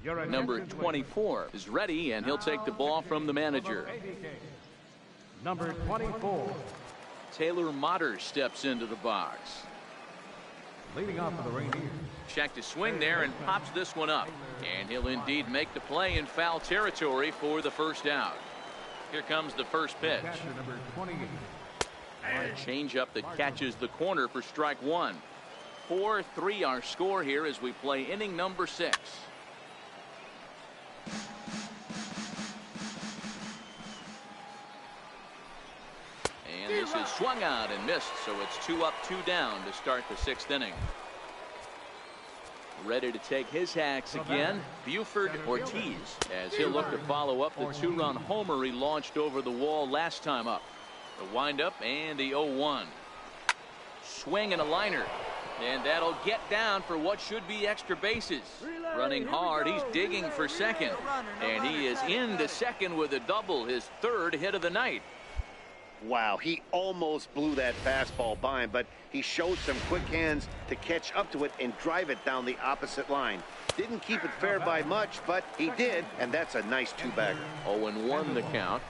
Number 24 is ready, and he'll take the ball from the manager. Number 24. Taylor Motter steps into the box. Leading off for the Rangers. Checked his swing there and pops this one up. And he'll indeed make the play in foul territory for the first out. Here comes the first pitch. Number 28. A changeup that catches the corner for strike one. 4-3 our score here as we play inning number 6. And this is swung out and missed, so it's 2 up, 2 down to start the 6th inning. Ready to take his hacks again, Buford Ortiz, as he'll look to follow up the 2-run homer he launched over the wall last time up. The windup and the 0-1. Swing and a liner. And that'll get down for what should be extra bases. Running hard, he's digging for second. And he is into second with a double, his 3rd hit of the night. Wow, he almost blew that fastball by him, but he showed some quick hands to catch up to it and drive it down the opposite line. Didn't keep it fair by much, but he did, and that's a nice 2-bagger. 0-1 the count.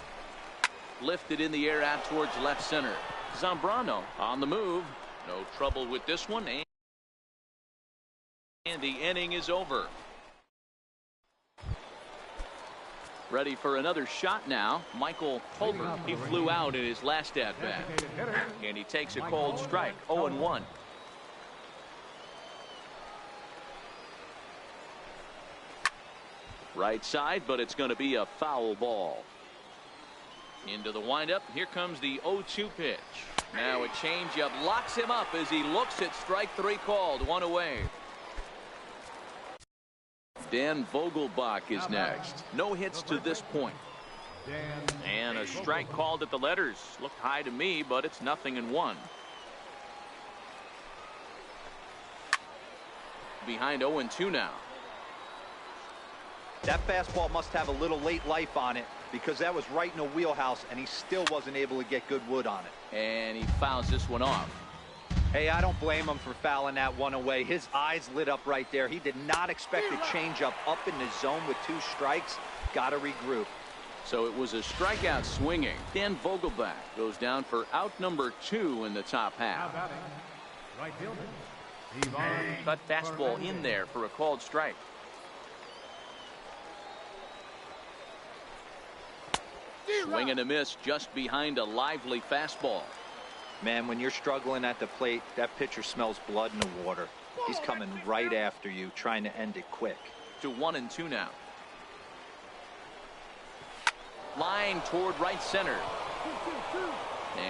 Lifted in the air out towards left center. Zambrano on the move. No trouble with this one, and the inning is over. Ready for another shot now. Michael Culver. He flew out in his last at bat, and he takes a cold strike. 0-1. Right side, but it's going to be a foul ball. Into the windup. Here comes the 0-2 pitch. Now a changeup locks him up as he looks at strike 3 called. 1 away. Dan Vogelbach is next. No hits to this point. And a strike called at the letters. Looked high to me, but it's 0-1. Behind 0-2 now. That fastball must have a little late life on it, because that was right in a wheelhouse, and he still wasn't able to get good wood on it. And he fouls this one off. Hey, I don't blame him for fouling that one away. His eyes lit up right there. He did not expect a changeup up in the zone with 2 strikes. Got to regroup. So it was a strikeout swinging. Dan Vogelbach goes down for out number 2 in the top half. Right fielder. Cut fastball in there for a called strike. Swing and a miss just behind a lively fastball. Man, when you're struggling at the plate, that pitcher smells blood in the water. He's coming right after you, trying to end it quick. To 1-2 now. Line toward right center.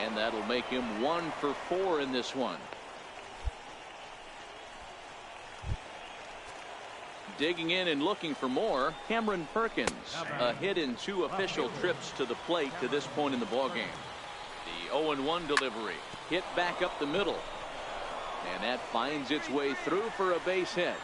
And that'll make him 1 for 4 in this one. Digging in and looking for more, Cameron Perkins. A hit in 2 official trips to the plate to this point in the ballgame. The 0-1 delivery. Hit back up the middle. And that finds its way through for a base hit.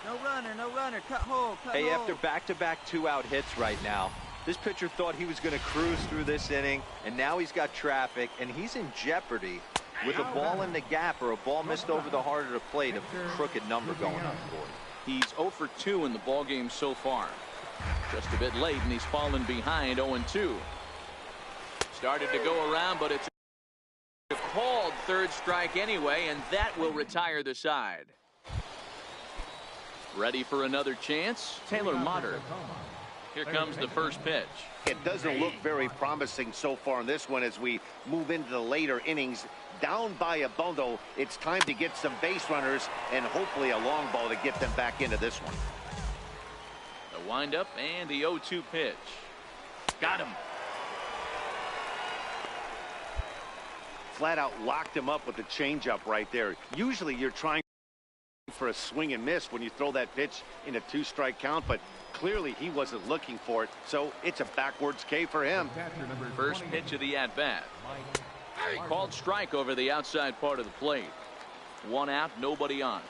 No runner, cut hole, Hey, after back-to-back 2-out hits right now, this pitcher thought he was going to cruise through this inning, and now he's got traffic, and he's in jeopardy with a ball in the gap or a ball missed over the heart of the plate, a crooked number going on for him. He's 0 for 2 in the ballgame so far. Just a bit late, and he's fallen behind 0-2. Started to go around, but it's a called 3rd strike anyway, and that will retire the side. Ready for another chance? Taylor Motter. Here comes the first pitch. It doesn't look very promising so far in this one as we move into the later innings. Down by a bundle, it's time to get some base runners and hopefully a long ball to get them back into this one. The windup and the 0-2 pitch. Got him. Flat out locked him up with the changeup right there. Usually you're trying for a swing and miss when you throw that pitch in a 2-strike count, but clearly he wasn't looking for it, so it's a backwards K for him. First pitch of the at-bat. Called strike over the outside part of the plate. 1 out, nobody on.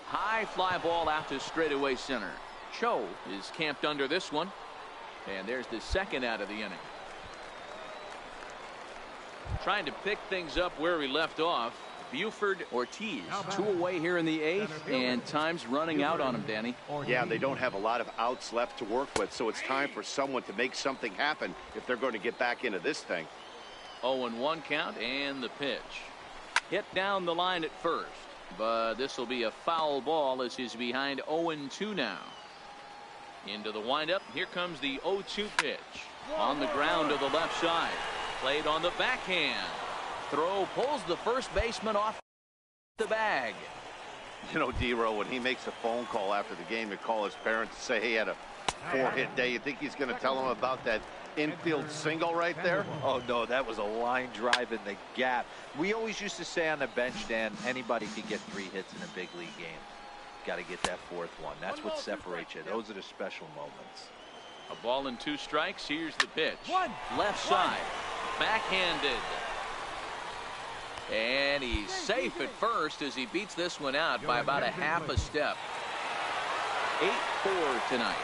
High fly ball out to straightaway center. Cho is camped under this one, and there's the 2nd out of the inning. Trying to pick things up where we left off. Buford, Ortiz. 2 away here in the 8th, and time's running out on him, Danny. Yeah, they don't have a lot of outs left to work with, so it's time for someone to make something happen if they're going to get back into this thing. 0-1 count, and the pitch. Hit down the line at first, but this will be a foul ball as he's behind 0-2 now. Into the windup. Here comes the 0-2 pitch. On the ground to the left side. Played on the backhand. Throw pulls the first baseman off the bag. You know, D-Row, when he makes a phone call after the game to call his parents to say he had a 4-hit day, you think he's going to tell them about that infield single right there? Oh, no, that was a line drive in the gap. We always used to say on the bench, Dan, anybody could get 3 hits in a big league game. Got to get that 4th one. That's what separates you. Those are the special moments. A ball and 2 strikes. Here's the pitch. Left side. Backhanded. And he's safe at first as he beats this one out by about a half a step. 8-4 tonight.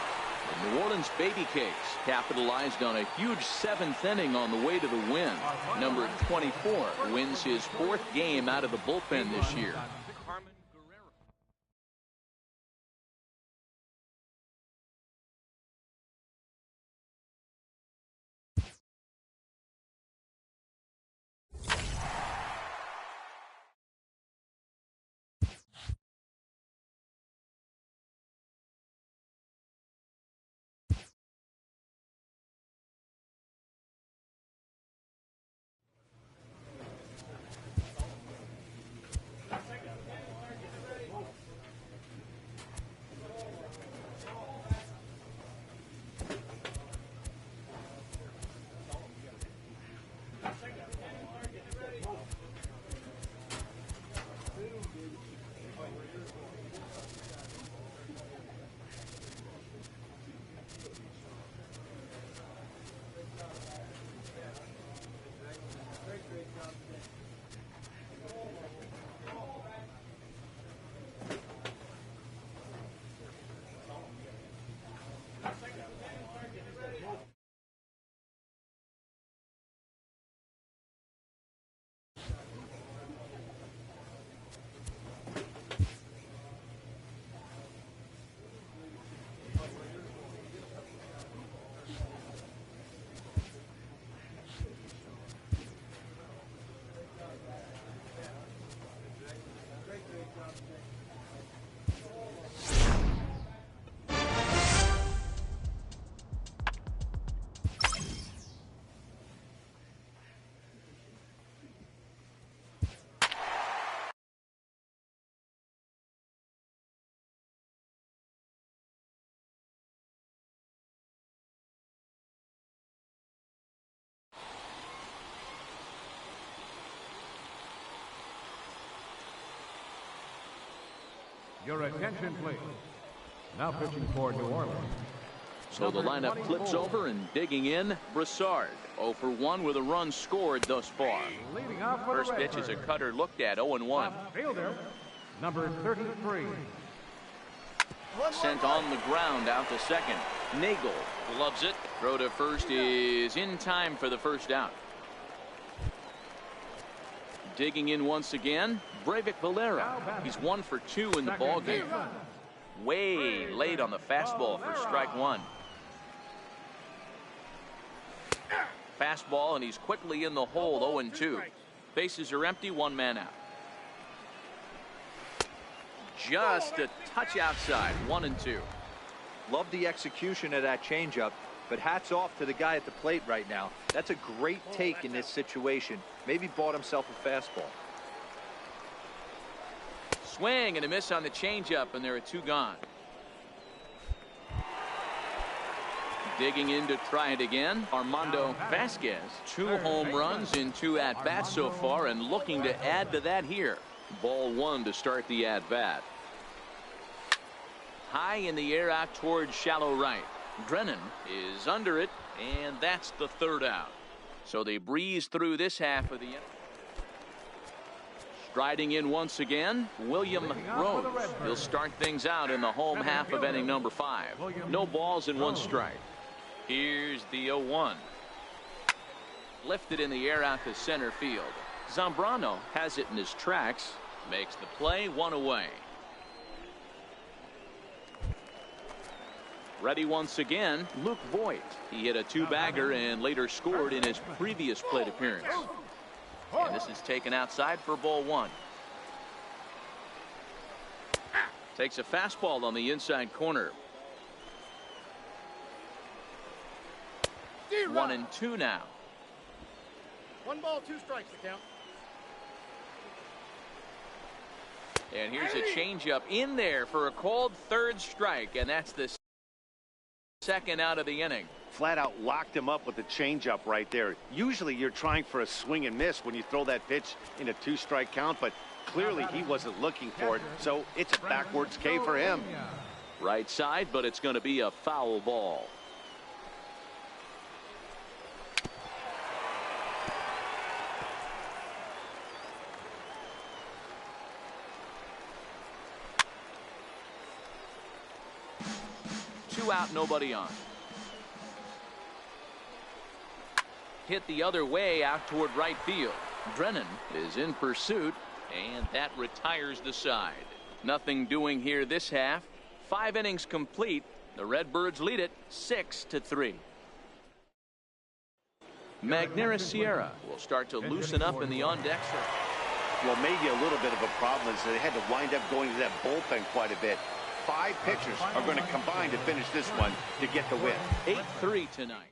The New Orleans Baby Cakes capitalized on a huge 7th inning on the way to the win. Number 24 wins his 4th game out of the bullpen this year. Your attention, please. Now pitching for New Orleans. So the lineup flips over and digging in, Broussard. 0 for 1 with a run scored thus far. First pitch is a cutter looked at, 0-1. Fielder, number 33. Sent on the ground out to second. Nagel gloves it. Throw to first is in time for the first out. Digging in once again, Breivik Valera. He's 1 for 2 in the ballgame. Way late on the fastball for strike 1. Fastball, and he's quickly in the hole, 0-2. Bases are empty, 1 man out. Just a touch outside, 1-2. Love the execution of that changeup, but hats off to the guy at the plate right now. That's a great take in this situation. Maybe bought himself a fastball. Swing and a miss on the changeup, and there are 2 gone. Digging in to try it again, Armando Vasquez. 2 home runs in 2 at-bats so far, and looking to add to that here. Ball 1 to start the at-bat. High in the air out towards shallow right. Drennan is under it, and that's the 3rd out. So they breeze through this half of the inning. Striding in once again, William Rose. He'll start things out in the home half of inning number 5. No balls and 1 strike. Here's the 0-1. Lifted in the air out to center field. Zambrano has it in his tracks, makes the play, one away. Ready once again, Luke Voigt. He hit a two-bagger and later scored in his previous plate appearance. And this is taken outside for ball one. Takes a fastball on the inside corner. 1-2 now. 1 ball, 2 strikes to count. And here's a changeup in there for a called third strike, and that's the second out of the inning. Flat out locked him up with the changeup right there. Usually you're trying for a swing and miss when you throw that pitch in a 2-strike count, but clearly he wasn't looking for it, so it's a backwards K for him. Right side, but it's going to be a foul ball. Two out, nobody on. Hit the other way out toward right field. Drennan is in pursuit, and that retires the side. Nothing doing here this half. 5 innings complete. The Redbirds lead it 6-3. Magneuris Sierra will start to loosen up in the on-deck circle. Well, maybe a little bit of a problem is they had to wind up going to that bullpen quite a bit. 5 pitchers are going to combine to finish this one to get the win. 8-3 tonight.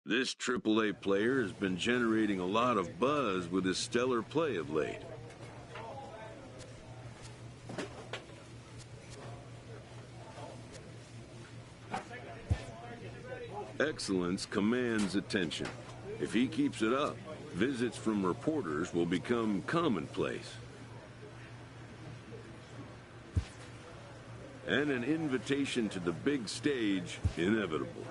This AAA player has been generating a lot of buzz with his stellar play of late. Excellence commands attention. If he keeps it up, visits from reporters will become commonplace. And an invitation to the big stage inevitable.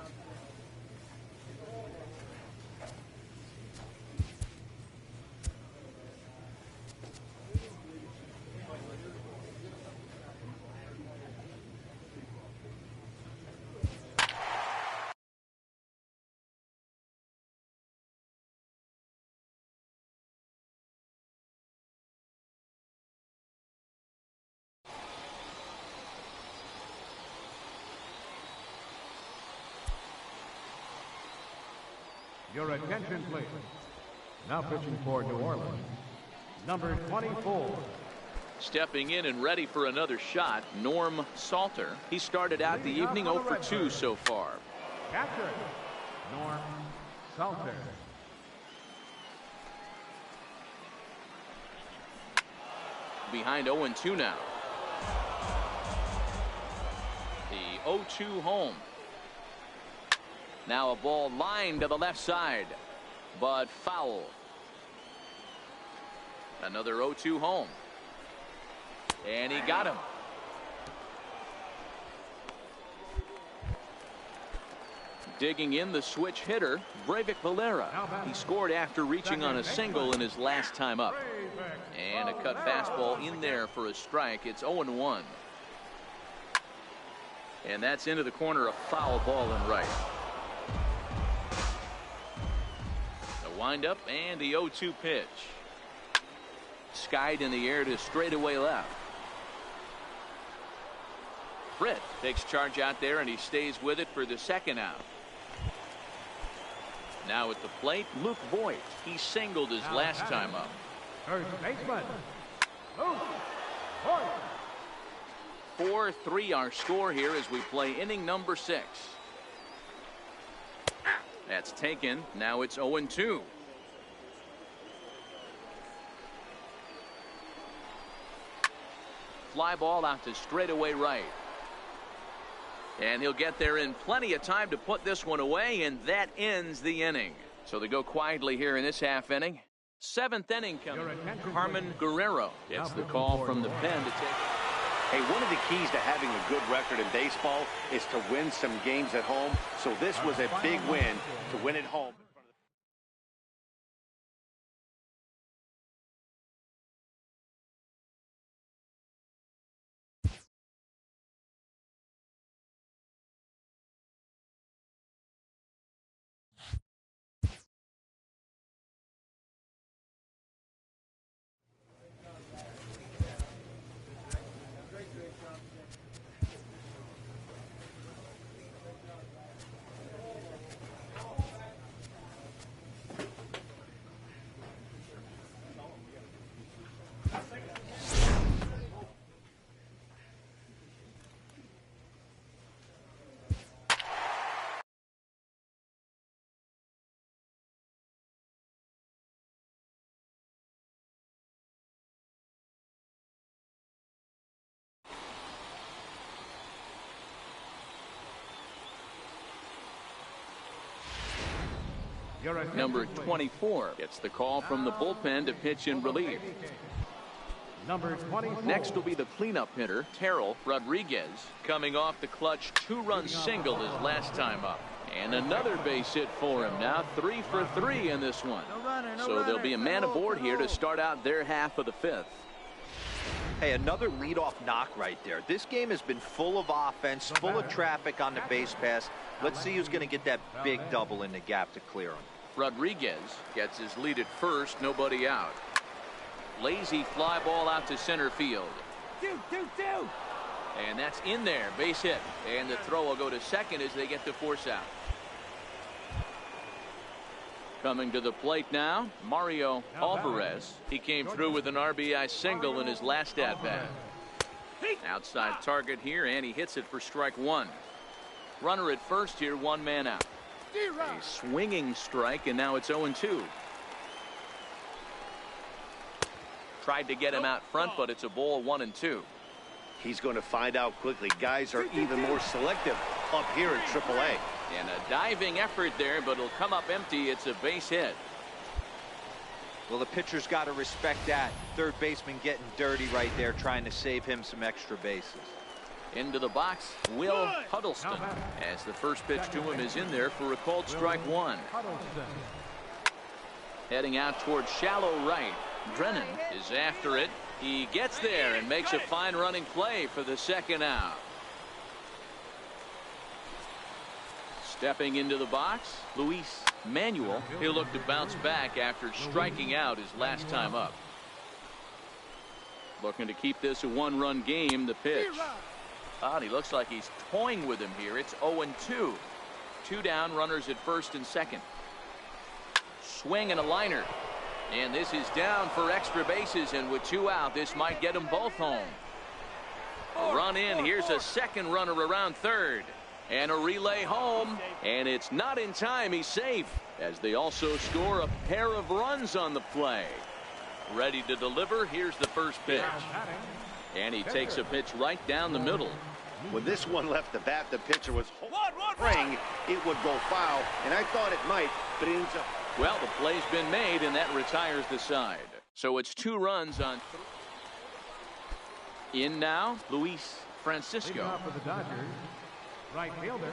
Your attention, please. Now pitching for New Orleans, number 24. Stepping in and ready for another shot, Norm Salter. He started out the evening 0 for 2 so far. Catcher, Norm Salter. Behind 0-2 now. The 0-2 home. Now a ball lined to the left side, but foul. Another 0-2 home. And he got him. Digging in the switch hitter, Breivik Valera. He scored after reaching on a single in his last time up. And a cut fastball in there for a strike. It's 0-1. And that's into the corner, a foul ball and right. Windup and the 0-2 pitch. Skied in the air to straightaway left. Britt takes charge out there and he stays with it for the second out. Now at the plate, Luke Voigt. He singled his last time up. First baseman, Luke Voigt. 4-3 our score here as we play inning number 6. That's taken. Now it's 0-2. Fly ball out to straightaway right. And he'll get there in plenty of time to put this one away, and that ends the inning. So they go quietly here in this half inning. 7th inning coming. Carmen Guerrero gets the call from the pen to take. Hey, one of the keys to having a good record in baseball is to win some games at home. So this was a big win to win at home. Number 24 gets the call from the bullpen to pitch in relief. Number 24. Next will be the cleanup hitter, Terrell Rodriguez, coming off the clutch 2-run single his last time up. And another base hit for him. Now 3 for 3 in this one. So there'll be a man aboard here to start out their half of the 5th. Hey, another leadoff knock right there. This game has been full of offense, full of traffic on the base pass. Let's see who's going to get that big double in the gap to clear him. Rodriguez gets his lead at first, nobody out. Lazy fly ball out to center field. And that's in there, base hit. And the throw will go to second as they get the force out. Coming to the plate now, Mario Alvarez. He came through with an RBI single in his last at-bat. Outside target here, and he hits it for strike 1. Runner at first here, 1 man out. A swinging strike, and now it's 0-2. Tried to get him out front, but it's a ball, 1-2. He's going to find out quickly. Guys are even more selective up here at AAA. And a diving effort there, but it'll come up empty. It's a base hit. Well, the pitcher's got to respect that. Third baseman getting dirty right there, trying to save him some extra bases. Into the box, Will Huddleston, as the first pitch to him is in there for a called strike one. Heading out towards shallow right. Drennan is after it. He gets there and makes a fine running play for the second out. Stepping into the box, Luis Manuel. He'll look to bounce back after striking out his last time up. Looking to keep this a one-run game. The pitch. And he looks like he's toying with him here. It's 0-2. Two down, runners at first and second. Swing and a liner. And this is down for extra bases, and with two out, this might get them both home. A run in. Here's a second runner around third. And a relay home. And it's not in time. He's safe, as they also score a pair of runs on the play. Ready to deliver. Here's the first pitch. And he takes a pitch right down the middle. When this one left the bat, the pitcher was praying it would go foul, and I thought it might, but it ends up. Well, the play's been made, and that retires the side. So it's 2 runs on. In now, Luis Francisco. For the Dodgers, right fielder,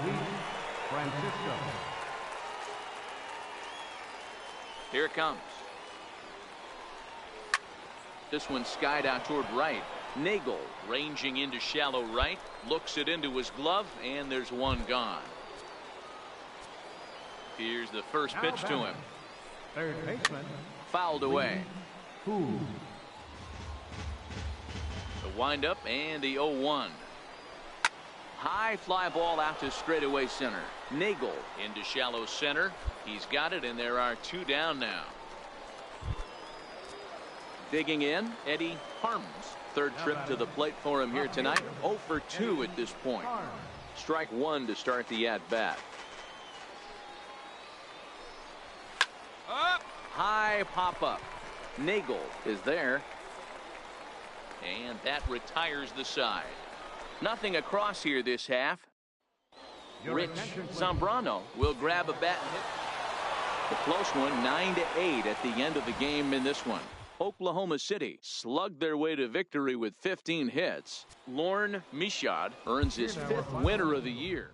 Luis Francisco. Here it comes. This one skied out toward right. Nagel ranging into shallow right, looks it into his glove, and there's one gone. Here's the first pitch to him. Third baseman. Fouled away. Who? The windup and the 0-1. High fly ball out to straightaway center. Nagel into shallow center. He's got it, and there are 2 down now. Digging in, Eddie Harms. Third trip to the plate for him here tonight. 0 for 2 at this point. Strike 1 to start the at-bat. High pop-up. Nagel is there. And that retires the side. Nothing across here this half. Rich Zambrano will grab a bat and hit. The close one, 9-8 at the end of the game in this one. Oklahoma City slugged their way to victory with 15 hits. Lorne Michaud earns his 5th winner of the year.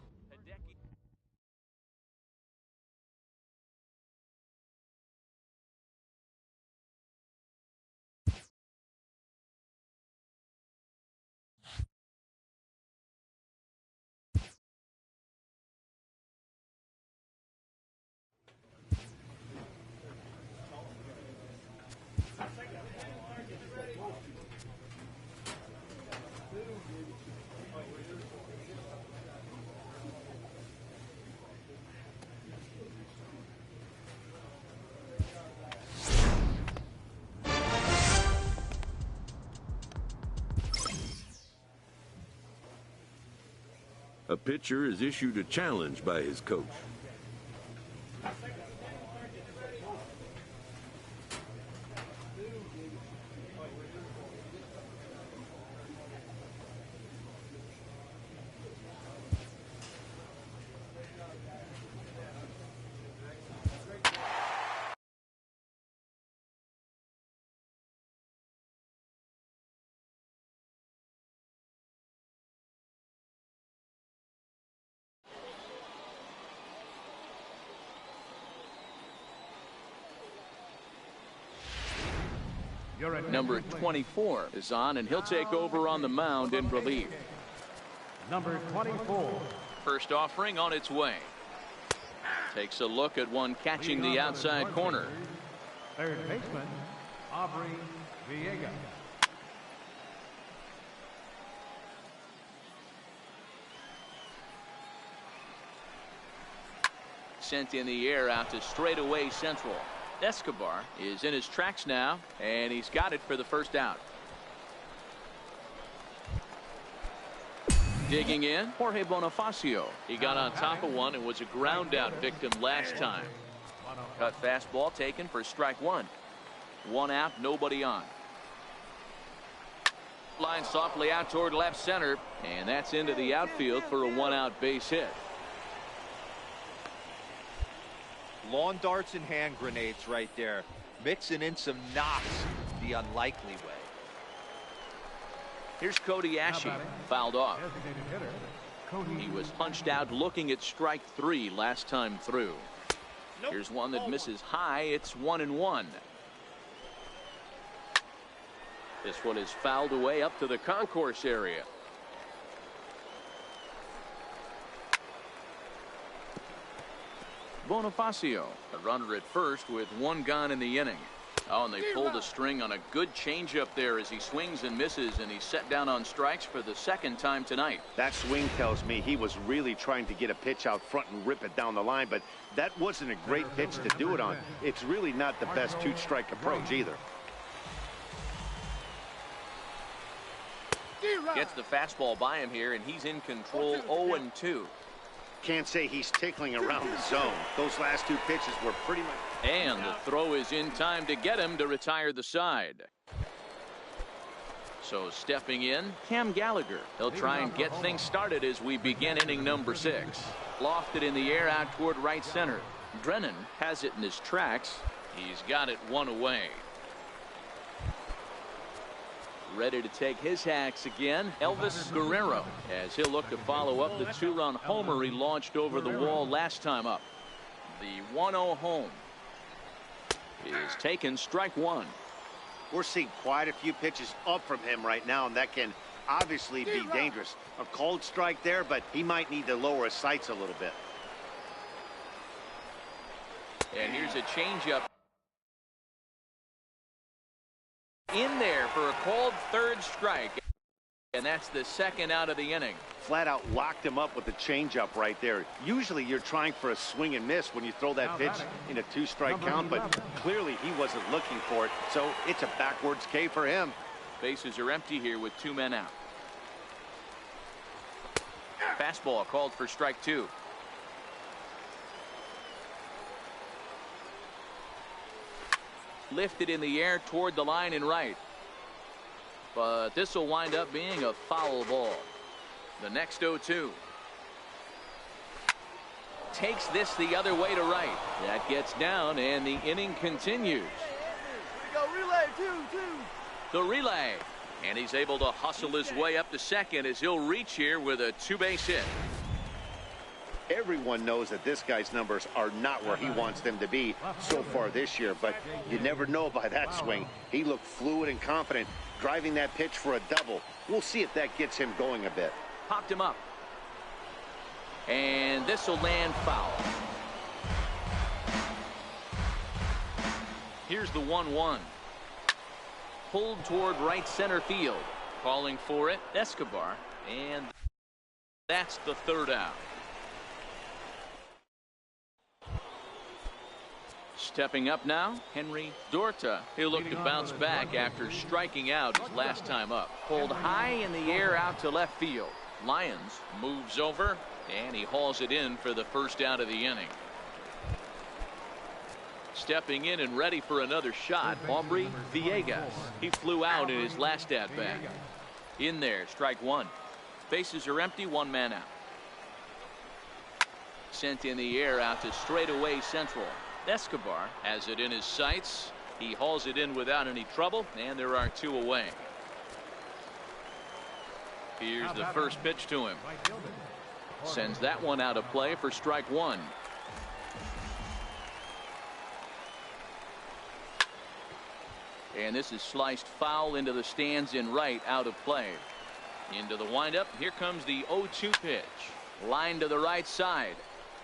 A pitcher is issued a challenge by his coach. Number 24 is on, and he'll take over on the mound in relief. Number 24. First offering on its way. Takes a look at one catching the outside corner. Third baseman, Aubrey Villegas. Sent in the air out to straightaway central. Escobar is in his tracks now, and he's got it for the first out. Digging in, Jorge Bonifacio. He got on top of one and was a ground out victim last time. Cut fastball taken for strike one. One out, nobody on. Line softly out toward left center, and that's into the outfield for a one-out base hit. Lawn darts and hand grenades right there, mixing in some knocks the unlikely way. Here's Cody Ashe, fouled off. He was punched out looking at strike three last time through. Here's one that misses high. It's 1-1. This one is fouled away up to the concourse area. Bonifacio, a runner at first with one gone in the inning. Oh, and they pulled a string on a good changeup there as he swings and misses, and he's set down on strikes for the second time tonight. That swing tells me he was really trying to get a pitch out front and rip it down the line, but that wasn't a great pitch to do it on. It's really not the best two-strike approach either. Gets the fastball by him here, and he's in control. 0-2. Can't say he's tickling around the zone. Those last two pitches were pretty much... And the throw is in time to get him to retire the side. So stepping in, Cam Gallagher. He'll try and get things started as we begin inning number 6. Lofted in the air out toward right center. Drennan has it in his tracks. He's got it one away. Ready to take his hacks again, Elvis Guerrero, as he'll look to follow up the two-run homer he launched over the wall last time up. The 1-0 home is taken, strike one. We're seeing quite a few pitches up from him right now, and that can obviously be dangerous. A cold strike there, but he might need to lower his sights a little bit. And here's a changeup. In there for a called third strike, and that's the second out of the inning. Flat out locked him up with the changeup right there. Usually you're trying for a swing and miss when you throw that pitch in a two-strike count, but clearly he wasn't looking for it, so it's a backwards K for him. Bases are empty here with two men out. Fastball called for strike two. Lifted in the air toward the line and right. But this will wind up being a foul ball. The next 0-2. Takes this the other way to right. That gets down and the inning continues. We go relay, two. The relay. And he's able to hustle his way up to second as he'll reach here with a two-base hit. Everyone knows that this guy's numbers are not where he wants them to be so far this year, but you never know by that swing. He looked fluid and confident, driving that pitch for a double. We'll see if that gets him going a bit. Popped him up. And this will land foul. Here's the 1-1. Pulled toward right center field. Calling for it, Escobar. And that's the third out. Stepping up now, Henry Dorta. He'll look to bounce back after striking out his last time up. Pulled high in the air out to left field. Lyons moves over, and he hauls it in for the first out of the inning. Stepping in and ready for another shot, Aubrey Villegas. He flew out in his last at-bat. In there, strike one. Bases are empty, one man out. Sent in the air out to straightaway central. Escobar has it in his sights. He hauls it in without any trouble, and there are two away. Here's the first pitch to him. Sends that one out of play for strike one. And this is sliced foul into the stands in right, out of play. Into the windup. Here comes the 0-2 pitch. Line to the right side,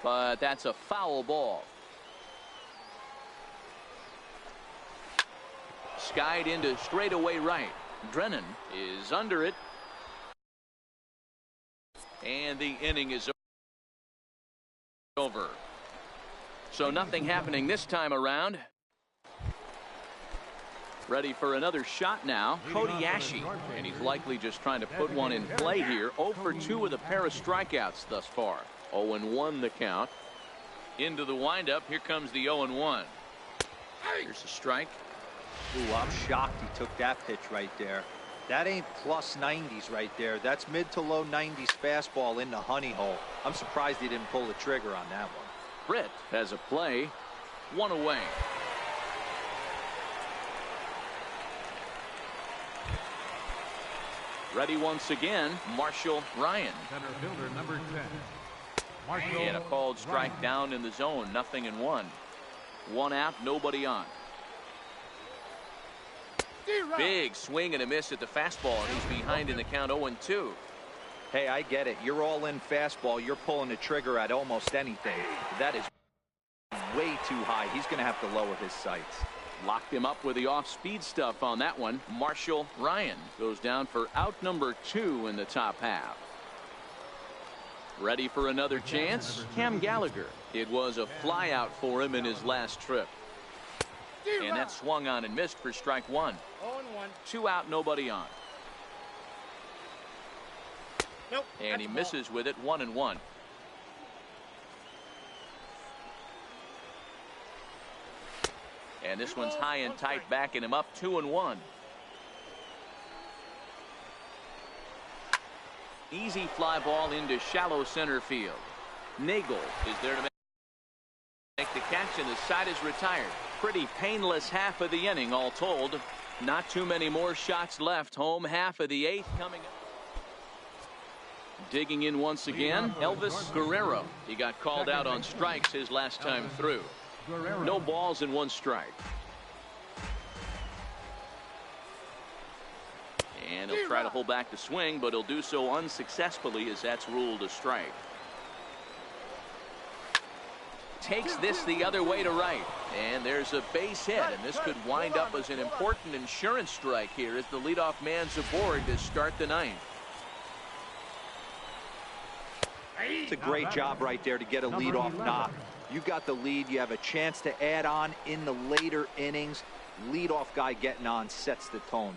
but that's a foul ball. Skied into straightaway right. Drennan is under it. And the inning is over. So nothing happening this time around. Ready for another shot now, Cody Ashe. And he's likely just trying to put one in play here. 0 for 2 with a pair of strikeouts thus far. 0-1 the count. Into the windup. Here comes the 0-1. Here's a strike. Ooh, I'm shocked he took that pitch right there. That ain't plus 90s right there. That's mid to low 90s fastball in the honey hole. I'm surprised he didn't pull the trigger on that one. Britt has a play. 1 away. Ready once again, Marshall Ryan. Center fielder number 10. Marshall And a called strike Ryan. down in the zone. 0-1. 1 out, nobody on. Big swing and a miss at the fastball, and he's behind in the count. 0-2. Hey, I get it. You're all in fastball. You're pulling the trigger at almost anything. That is way too high. He's going to have to lower his sights. Locked him up with the off-speed stuff on that one. Marshall Ryan goes down for out number 2 in the top half. Ready for another chance? Cam Gallagher. It was a fly out for him in his last trip. And that swung on and missed for strike 1. 0-1. 2 out, nobody on. Nope. And he misses with it. 1-1. And this one's high and tight, backing him up. 2-1. Easy fly ball into shallow center field. Nagel is there to make the catch, and the side is retired. Pretty painless half of the inning all told. Not too many more shots left. Home half of the 8th coming up. Digging in once again, Elvis Guerrero. He got called out on strikes his last time through. No balls and 1 strike. And he'll try to hold back the swing, but he'll do so unsuccessfully as that's ruled a strike. Takes this the other way to right, and there's a base hit, and this could wind up as an important insurance strike here as the leadoff man's aboard to start the 9th. It's a great job right there to get a leadoff knock. You got the lead. You have a chance to add on in the later innings. Leadoff guy getting on sets the tone.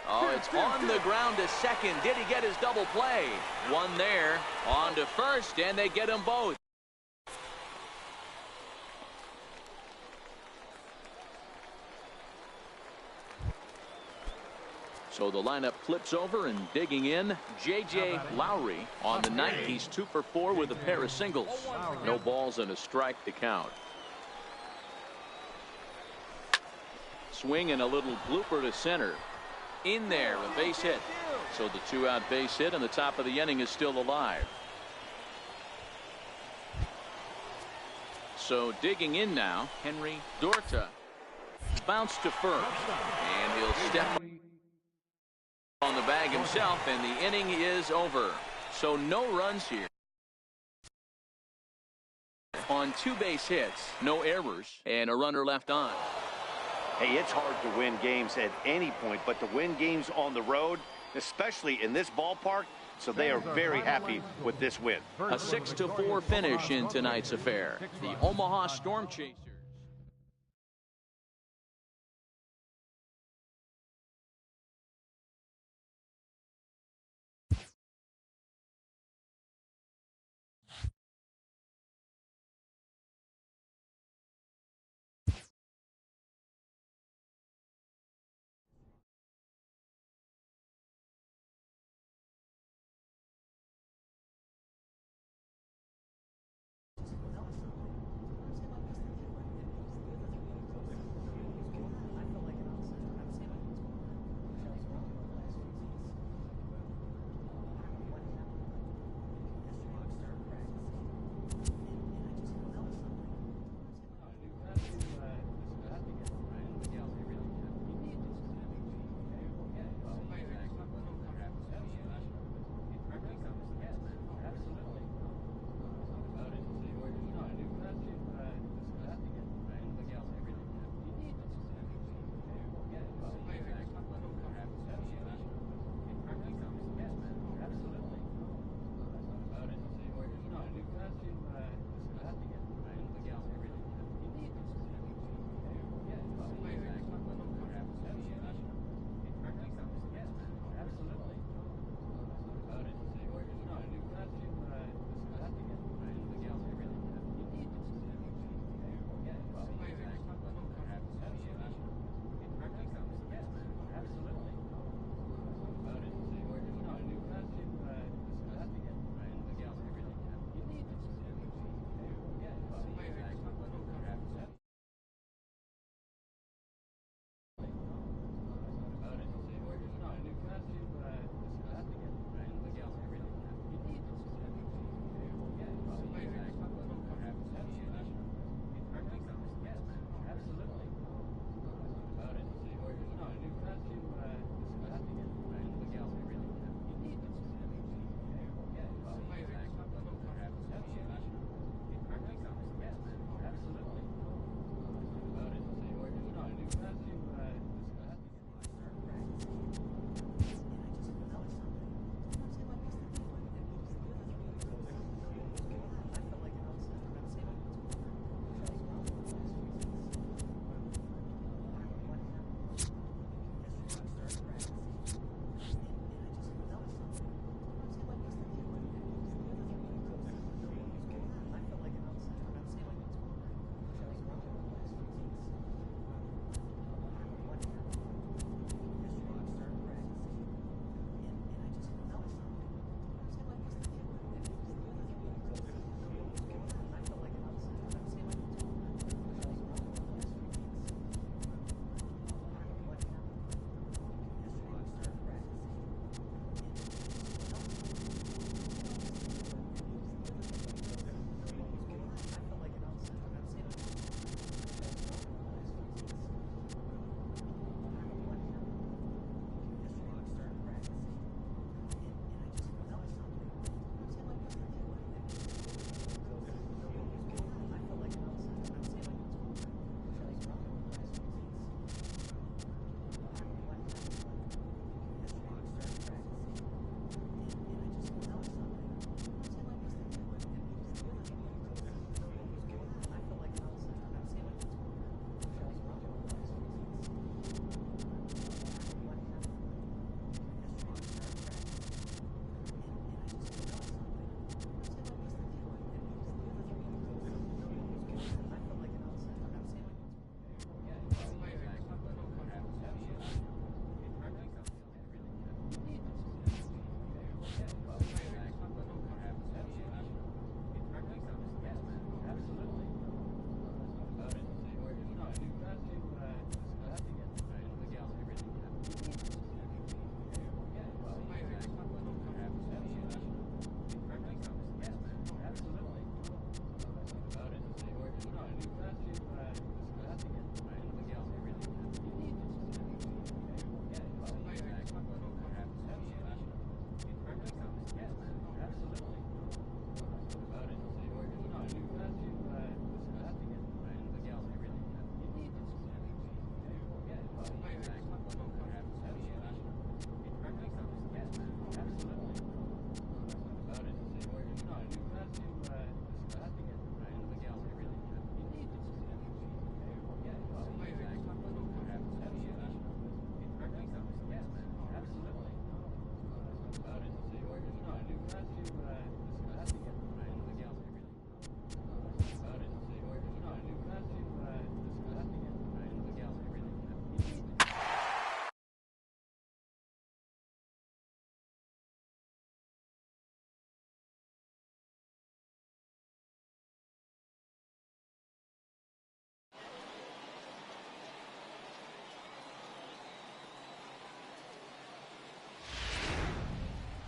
Oh, it's on the ground to second. Did he get his double play? One there. On to first, and they get them both. So the lineup flips over, and digging in, J.J. Lowry. On the night, he's 2 for 4 with a pair of singles. No balls and a strike to count. Swing and a little blooper to center. In there, a base hit. So the 2-out base hit, and the top of the inning is still alive. So digging in now, Henry Dorta. Bounce to first, and he'll step on the bag himself, and the inning is over. So no runs here. On 2 base hits, no errors, and a runner left on. Hey, it's hard to win games at any point, but to win games on the road, especially in this ballpark, so they are very happy with this win. A 6-4 finish in tonight's affair. The Omaha Storm Chasers.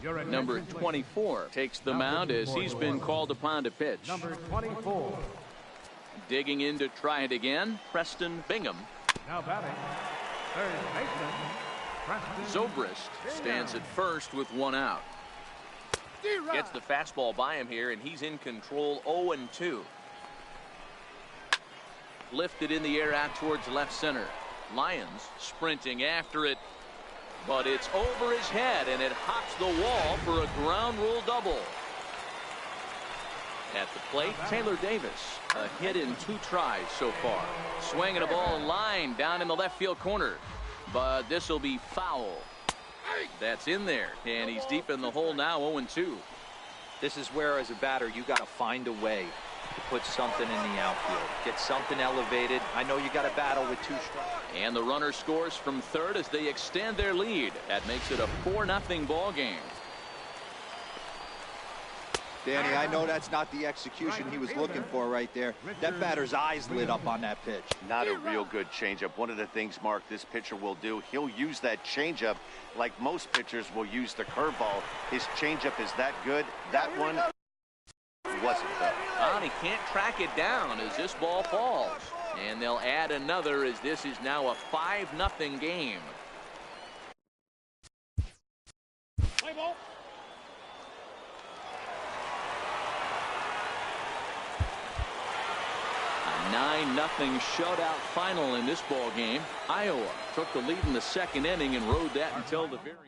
Number 24 takes the mound as he's been called upon to pitch. Number 24. Digging in to try it again, Preston Bingham. Now batting, third baseman, Preston Zobrist stands at first with one out. Gets the fastball by him here, and he's in control. 0-2. Lifted in the air out towards left center. Lyons sprinting after it, but it's over his head, and it hops the wall for a ground rule double. At the plate, Taylor Davis. A hit in 2 tries so far. Swinging a ball in line down in the left field corner, but this will be foul. That's in there, and he's deep in the hole now. 0-2. This is where, as a batter, you got to find a way to put something in the outfield, get something elevated. I know you got to battle with 2 strikes. And the runner scores from third as they extend their lead. That makes it a 4-0 ball game. Danny, I know that's not the execution he was looking for right there. That batter's eyes lit up on that pitch. Not a real good changeup. One of the things, Mark, this pitcher will do, he'll use that changeup like most pitchers will use the curveball. His changeup is that good. That one wasn't though. He can't track it down as this ball falls. And they'll add another as this is now a 5-0 game. Play ball. A 9-0 shutout final in this ball game. Iowa took the lead in the second inning and rode that until the very end.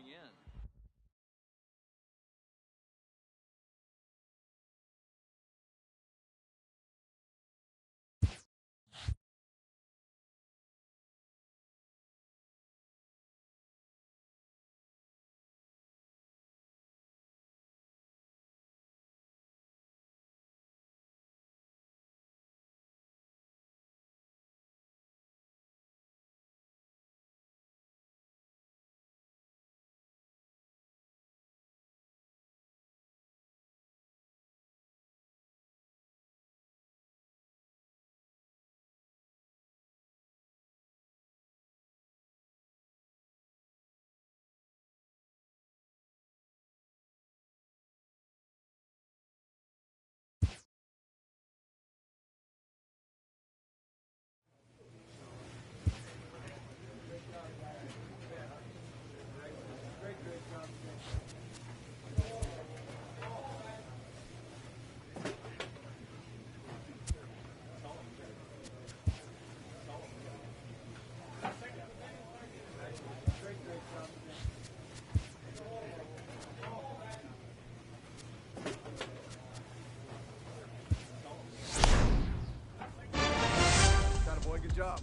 Good job.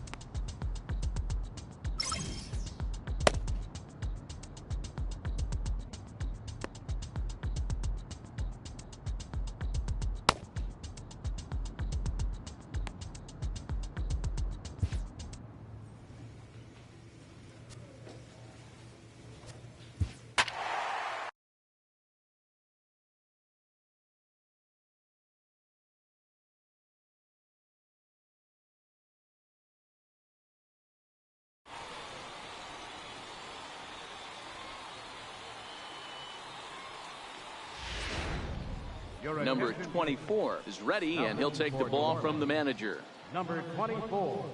Number 24 is ready, and he'll take the ball from the manager. Number 24.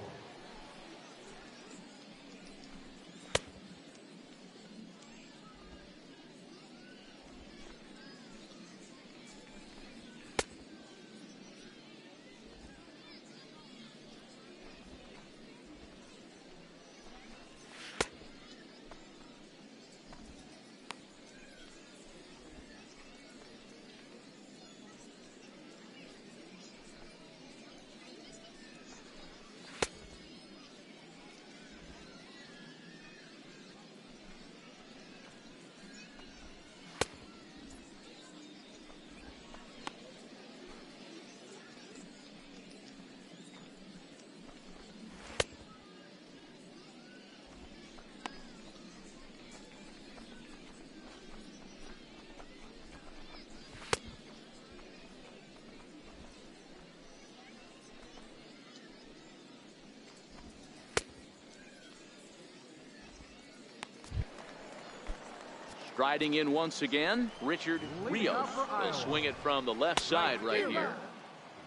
Striding in once again, Richard Rios. He'll swing it from the left side right here.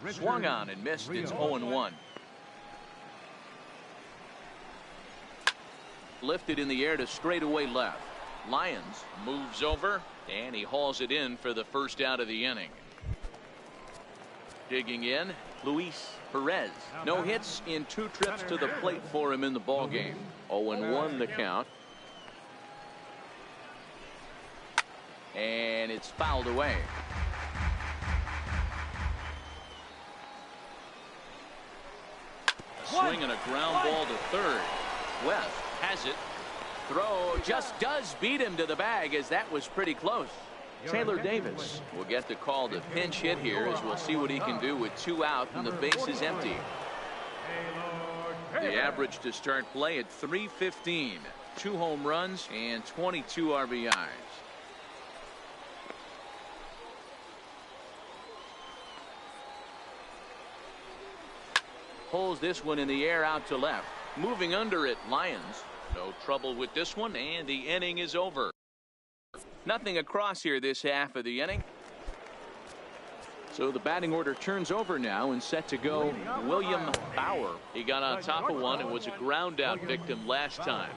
Swung on and missed. It's 0-1. Lifted in the air to straightaway left. Lyons moves over, and he hauls it in for the first out of the inning. Digging in, Luis Perez. No hits in 2 trips to the plate for him in the ballgame. 0-1 the count. And it's fouled away. A swing and a ground ball to third. West has it. Throw just does beat him to the bag, as that was pretty close. Taylor Davis will get the call to pinch hit here, as we'll see what he can do with 2 out and the base is empty. The average to start play at .315. 2 home runs and 22 RBIs. Pulls this one in the air out to left. Moving under it, Lyons. No trouble with this one, and the inning is over. Nothing across here this half of the inning. So the batting order turns over now, and set to go William Bauer. He got on top of one and was a ground out victim last time.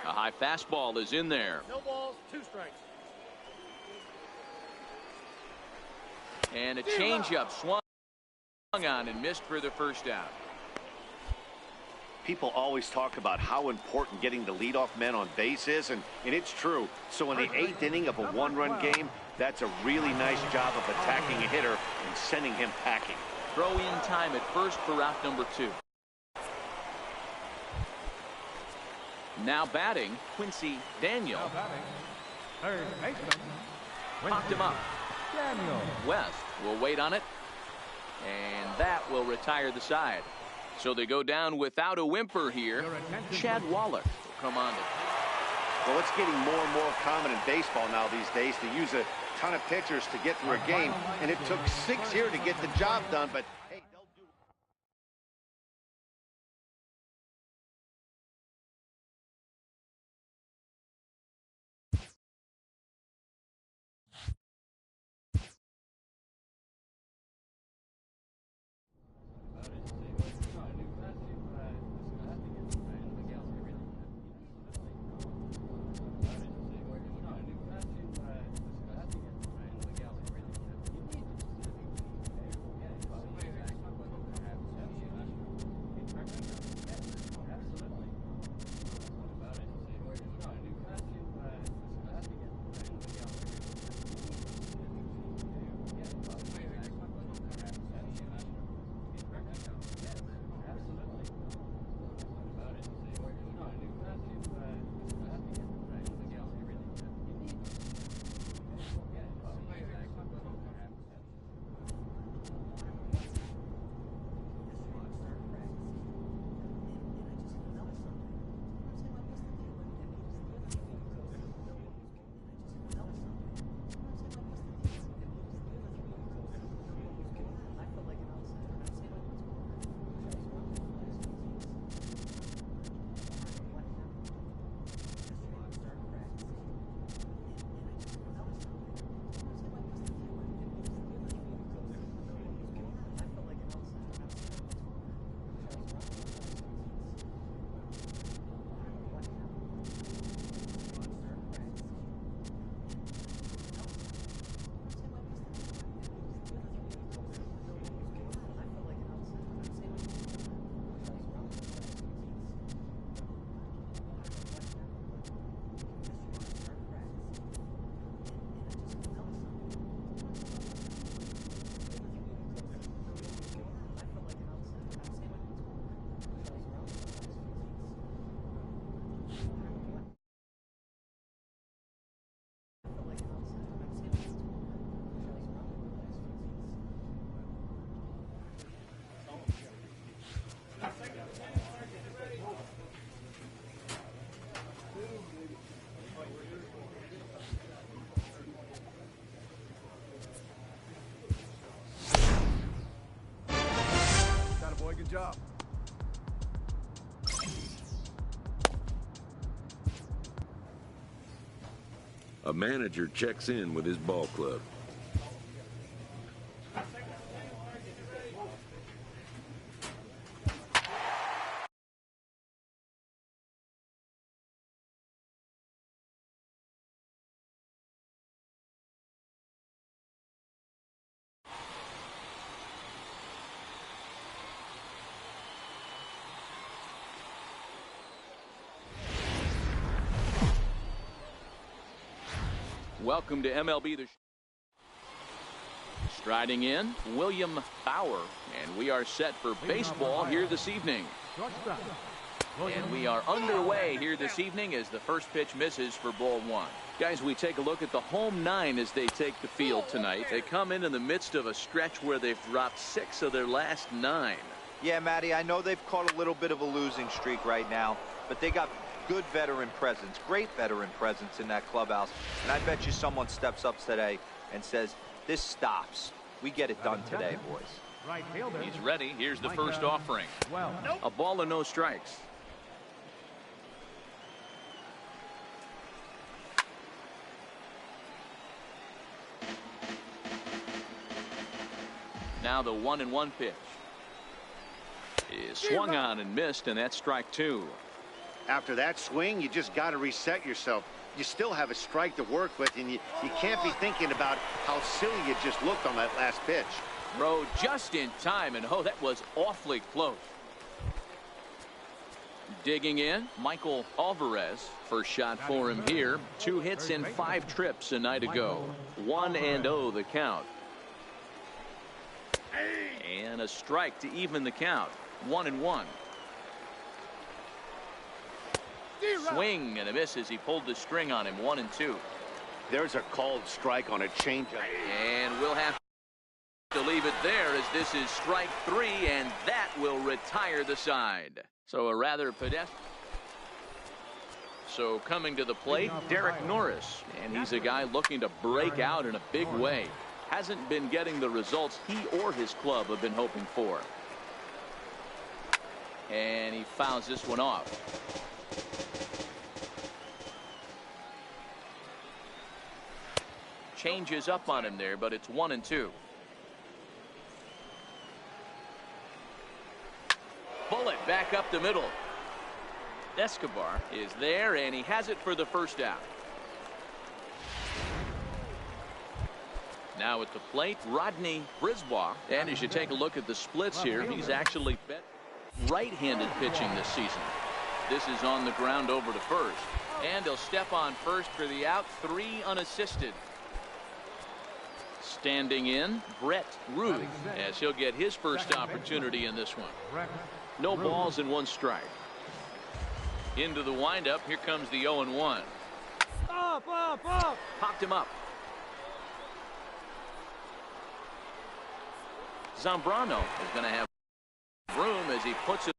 A high fastball is in there. No balls, 2 strikes. And a changeup swung on and missed for the first out. People always talk about how important getting the leadoff man on base is, and it's true. So in the 8th inning of a 1-run game, that's a really nice job of attacking a hitter and sending him packing. Throw in time at first for out number 2. Now batting, Quincy Daniel. Third baseman. Popped him up. Daniel. West will wait on it, and that will retire the side. So they go down without a whimper here. Chad Wallach will come on. Well, it's getting more and more common in baseball now these days to use a ton of pitchers to get through a game, and it took 6 here to get the job done, but hey, they'll do. job. A manager checks in with his ball club. Welcome to MLB. Striding in, William Bauer, and we are set for baseball here this evening. And we are underway here this evening as the first pitch misses for ball one. Guys, we take a look at the home nine as they take the field tonight. They come in the midst of a stretch where they've dropped 6 of their last 9. Yeah, Matty, I know they've caught a little bit of a losing streak right now, but they got good veteran presence, great veteran presence in that clubhouse. And I bet you someone steps up today and says, this stops. We get it done today, boys. He's ready. Here's the first offering. A ball and no strikes. Now the 1-1 pitch is swung on and missed, and that's strike 2. After that swing, you just got to reset yourself. You still have a strike to work with, and you can't be thinking about how silly you just looked on that last pitch. Road just in time, and oh, that was awfully close. Digging in, Michael Alvarez. First shot for him here. 2 hits and 5 trips a night ago. 1-0 the count. And a strike to even the count. 1-1. Swing and a miss as he pulled the string on him. 1-2. There's a called strike on a changeup. And we'll have to leave it there as this is strike 3, and that will retire the side. So a rather pedestrian. So coming to the plate, Derek Norris, and he's a guy looking to break out in a big way. Hasn't been getting the results he or his club have been hoping for. And he fouls this one off. Changes up on him there, but it's 1-2. Bullet back up the middle. Escobar is there, and he has it for the first out. Now at the plate, Rodney Brisbois. And as you take a look at the splits here, he's actually right-handed pitching this season. This is on the ground over to first. And he'll step on first for the out. 3 unassisted. Standing in, Brett Ruth, as he'll get his first opportunity in this one. No balls and 1 strike. Into the windup. Here comes the 0-1. Up. Popped him up. Zambrano is going to have room as he puts it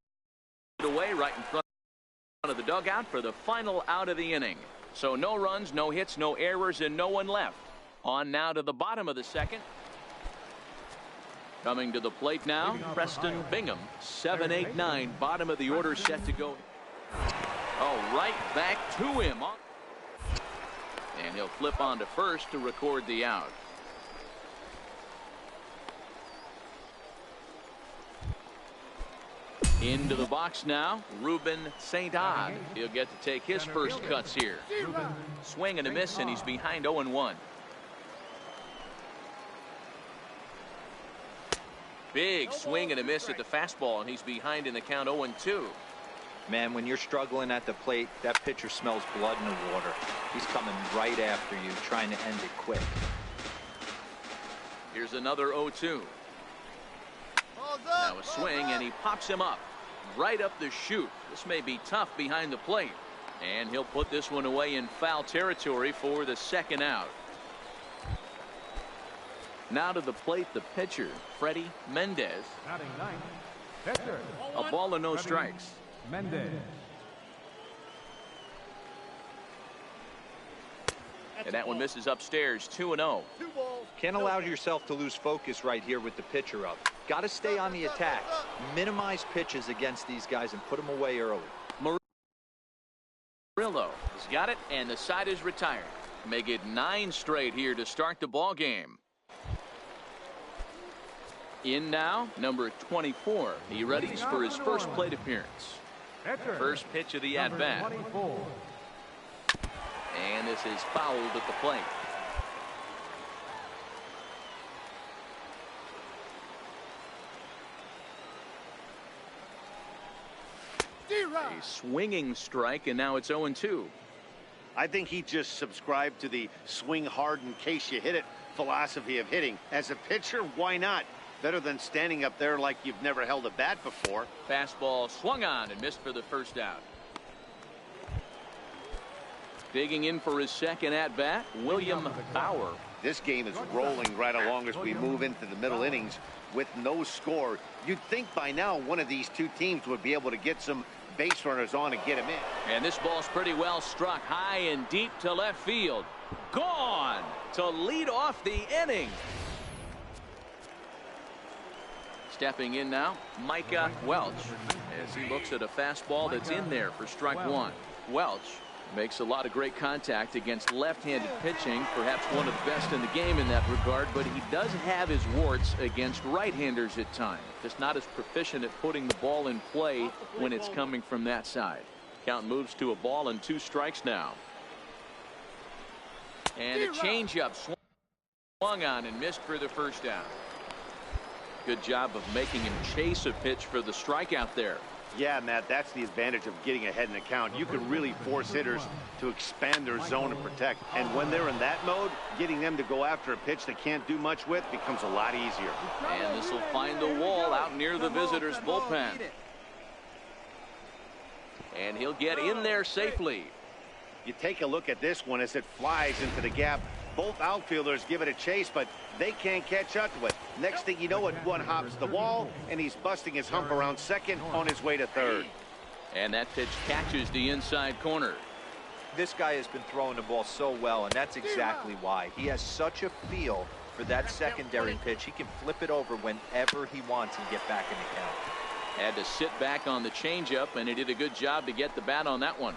away right in front of the dugout for the final out of the inning. So no runs, no hits, no errors, and no one left. On now to the bottom of the second. Coming to the plate now, Preston Bingham. 7-8-9, bottom of the order set to go. Oh, right back to him. And he'll flip on to first to record the out. Into the box now, Ruben St. Odd. He'll get to take his first cuts here. Swing and a miss, and he's behind 0-1. Big swing and a miss at the fastball, and he's behind in the count 0-2. Man, when you're struggling at the plate, that pitcher smells blood in the water. He's coming right after you, trying to end it quick. Here's another 0-2. Now a swing, and he pops him up right up the chute. This may be tough behind the plate, and he'll put this one away in foul territory for the second out. Now to the plate, the pitcher, Freddie Mendez. A ball and no strikes. Mendez. And that one misses upstairs. 2-0. Can't allow yourself to lose focus right here with the pitcher up. Got to stay on the attack. Minimize pitches against these guys and put them away early. Murillo has got it, and the side is retired. Make it 9 straight here to start the ball game. In now, number 24. He readies for his first plate appearance. First pitch of the at-bat. And this is fouled at the plate. A swinging strike, and now it's 0-2. I think he just subscribed to the swing hard in case you hit it philosophy of hitting. As a pitcher, why not? Better than standing up there like you've never held a bat before. Fastball swung on and missed for the first out. Digging in for his second at bat, William Bauer. This game is rolling right along as we move into the middle innings with no score. You'd think by now one of these two teams would be able to get some base runners on and get him in. And this ball's pretty well struck high and deep to left field. Gone to lead off the inning. Stepping in now, Micah Welch, as he looks at a fastball that's in there for strike one. Welch makes a lot of great contact against left-handed pitching, perhaps one of the best in the game in that regard, but he does have his warts against right-handers at times. Just not as proficient at putting the ball in play when it's coming from that side. Count moves to a ball and 2 strikes now. And a changeup swung on and missed for the first out. Good job of making him chase a pitch for the strikeout there. Yeah, Matt, that's the advantage of getting ahead in the count. You can really force hitters to expand their zone and protect. And when they're in that mode, getting them to go after a pitch they can't do much with becomes a lot easier. And this will find the wall out near the visitors' bullpen. And he'll get in there safely. You take a look at this one as it flies into the gap. Both outfielders give it a chase, but they can't catch up to it. Next thing you know it, one hops the wall, and he's busting his hump around second on his way to third. And that pitch catches the inside corner. This guy has been throwing the ball so well, and that's exactly why. He has such a feel for that secondary pitch. He can flip it over whenever he wants and get back in the count. Had to sit back on the changeup, and he did a good job to get the bat on that one.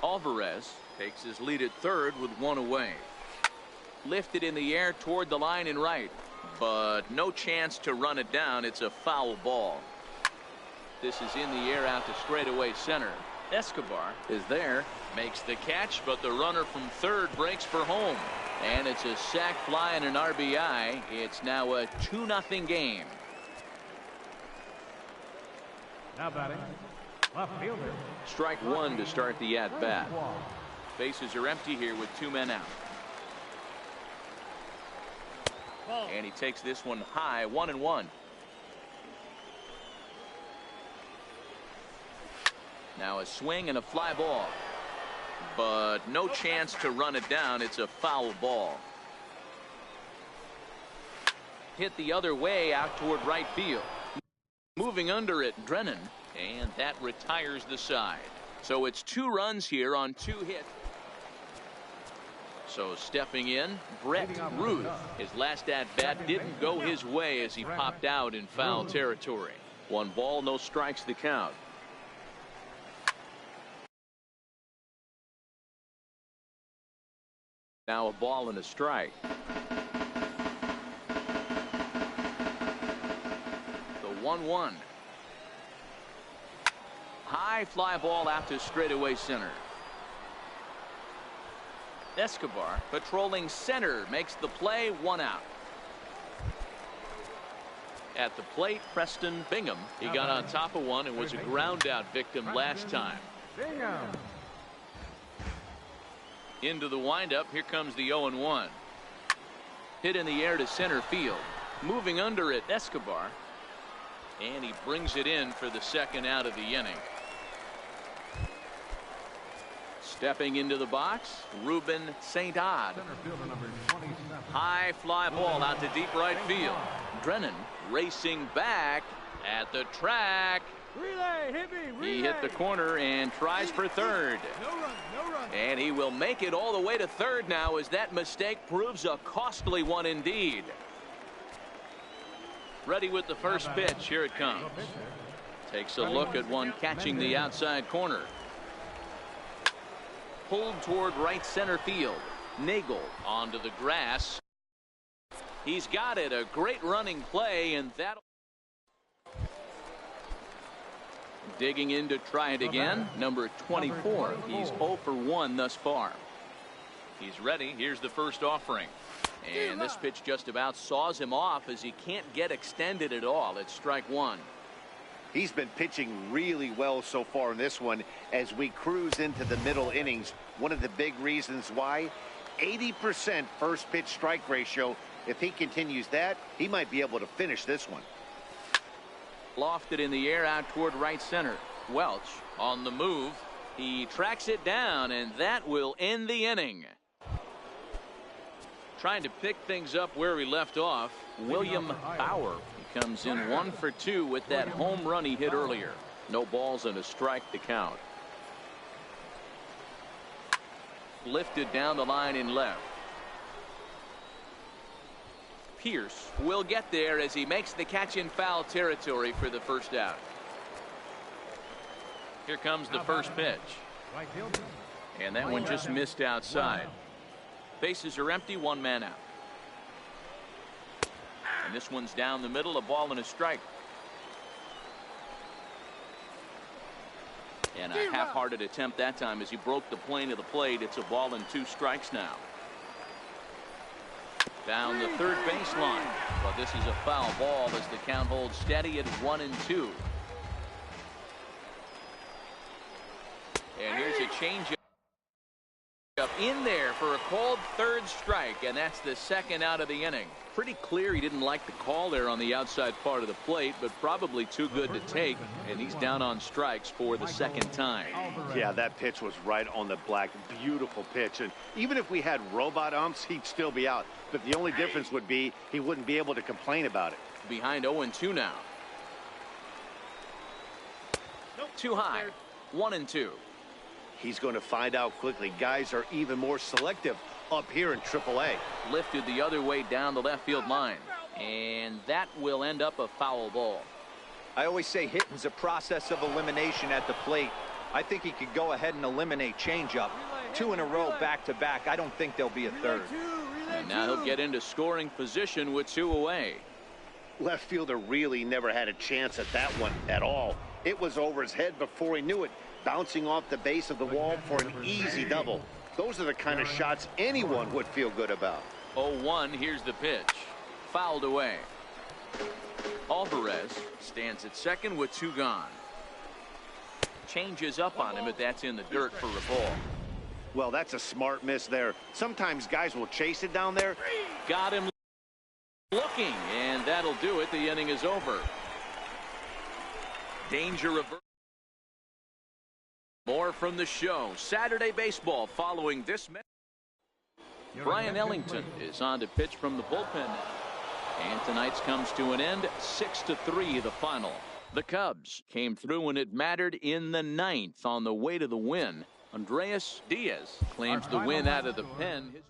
Alvarez takes his lead at third with 1 away. Lifted in the air toward the line and right, but no chance to run it down. It's a foul ball. This is in the air out to straightaway center. Escobar is there, makes the catch, but the runner from third breaks for home. And it's a sac fly and an RBI. It's now a 2-0 game. Now batting, left fielder. Strike one to start the at-bat. Bases are empty here with 2 men out. And he takes this one high, 1-1. Now a swing and a fly ball, but no chance to run it down. It's a foul ball. Hit the other way out toward right field. Moving under it, Drennan, and that retires the side. So it's 2 runs here on 2 hits. So stepping in, Brett Ruth. His last at-bat didn't go his way as he popped out in foul territory. 1 ball, no strikes the count. Now a ball and a strike. The 1-1. High fly ball out to straightaway center. Escobar patrolling center makes the play, 1 out. At the plate, Preston Bingham. He got on top of one and was a ground out victim last time. Into the windup. Here comes the 0-1. Hit in the air to center field. Moving under it, Escobar. And he brings it in for the second out of the inning. Stepping into the box, Ruben St. Odd. High fly ball out to deep right field. Drennan racing back at the track. Relay, hit me, relay. He hit the corner and tries for third. No run, no run. And he will make it all the way to third now as that mistake proves a costly one indeed. Ready with the first pitch. Here it comes. Takes a look at one catching the outside corner. pulled toward right center field. Nagel onto the grass. He's got it. A great running play, and that. Digging in to try it again. Number 24. He's 0 for 1 thus far. He's ready. Here's the first offering. And this pitch just about saws him off as he can't get extended at all. It's strike one. He's been pitching really well so far in this one as we cruise into the middle innings. One of the big reasons why, 80% first pitch strike ratio. If he continues that, he might be able to finish this one. Lofted in the air out toward right center. Welch on the move. He tracks it down, and that will end the inning. Trying to pick things up where he left off, William Bauer. He comes in 1 for 2 with that home run he hit earlier. No balls and a strike to count. Lifted down the line in left. Pierce will get there as he makes the catch in foul territory for the first out. Here comes the first pitch. And that one just missed outside. Bases are empty, 1 man out. And this one's down the middle, a ball and a strike. And a half-hearted attempt that time as he broke the plane of the plate. It's a ball and 2 strikes now. Down the third baseline. But this is a foul ball as the count holds steady at 1-2. And here's a changeup in there for a called third strike, and that's the second out of the inning. Pretty clear he didn't like the call there on the outside part of the plate, but probably too good to take, and he's down on strikes for the second time. Yeah, that pitch was right on the black. Beautiful pitch, and even if we had robot umps, he'd still be out. But the only difference would be he wouldn't be able to complain about it. Behind 0-2 now. Too high. 1-2. He's going to find out quickly. Guys are even more selective up here in AAA. Lifted the other way down the left field line. And that will end up a foul ball. I always say hitting's a process of elimination at the plate. I think he could go ahead and eliminate changeup. 2 in a row back to back. I don't think there'll be a third. And now he'll get into scoring position with 2 away. Left fielder really never had a chance at that one at all. It was over his head before he knew it, bouncing off the base of the wall for an easy double. Those are the kind of shots anyone would feel good about. 0-1. Here's the pitch. Fouled away. Alvarez stands at second with 2 gone. Changes up on him, but that's in the dirt for a ball. Well, that's a smart miss there. Sometimes guys will chase it down there. Got him looking, and that'll do it. The inning is over. Danger reverse. More from the show. Saturday baseball following this match. Brian Ellington is on to pitch from the bullpen. And tonight's comes to an end. 6-3 the final. The Cubs came through when it mattered in the 9th on the way to the win. Andreas Diaz claims the win out of the pen. His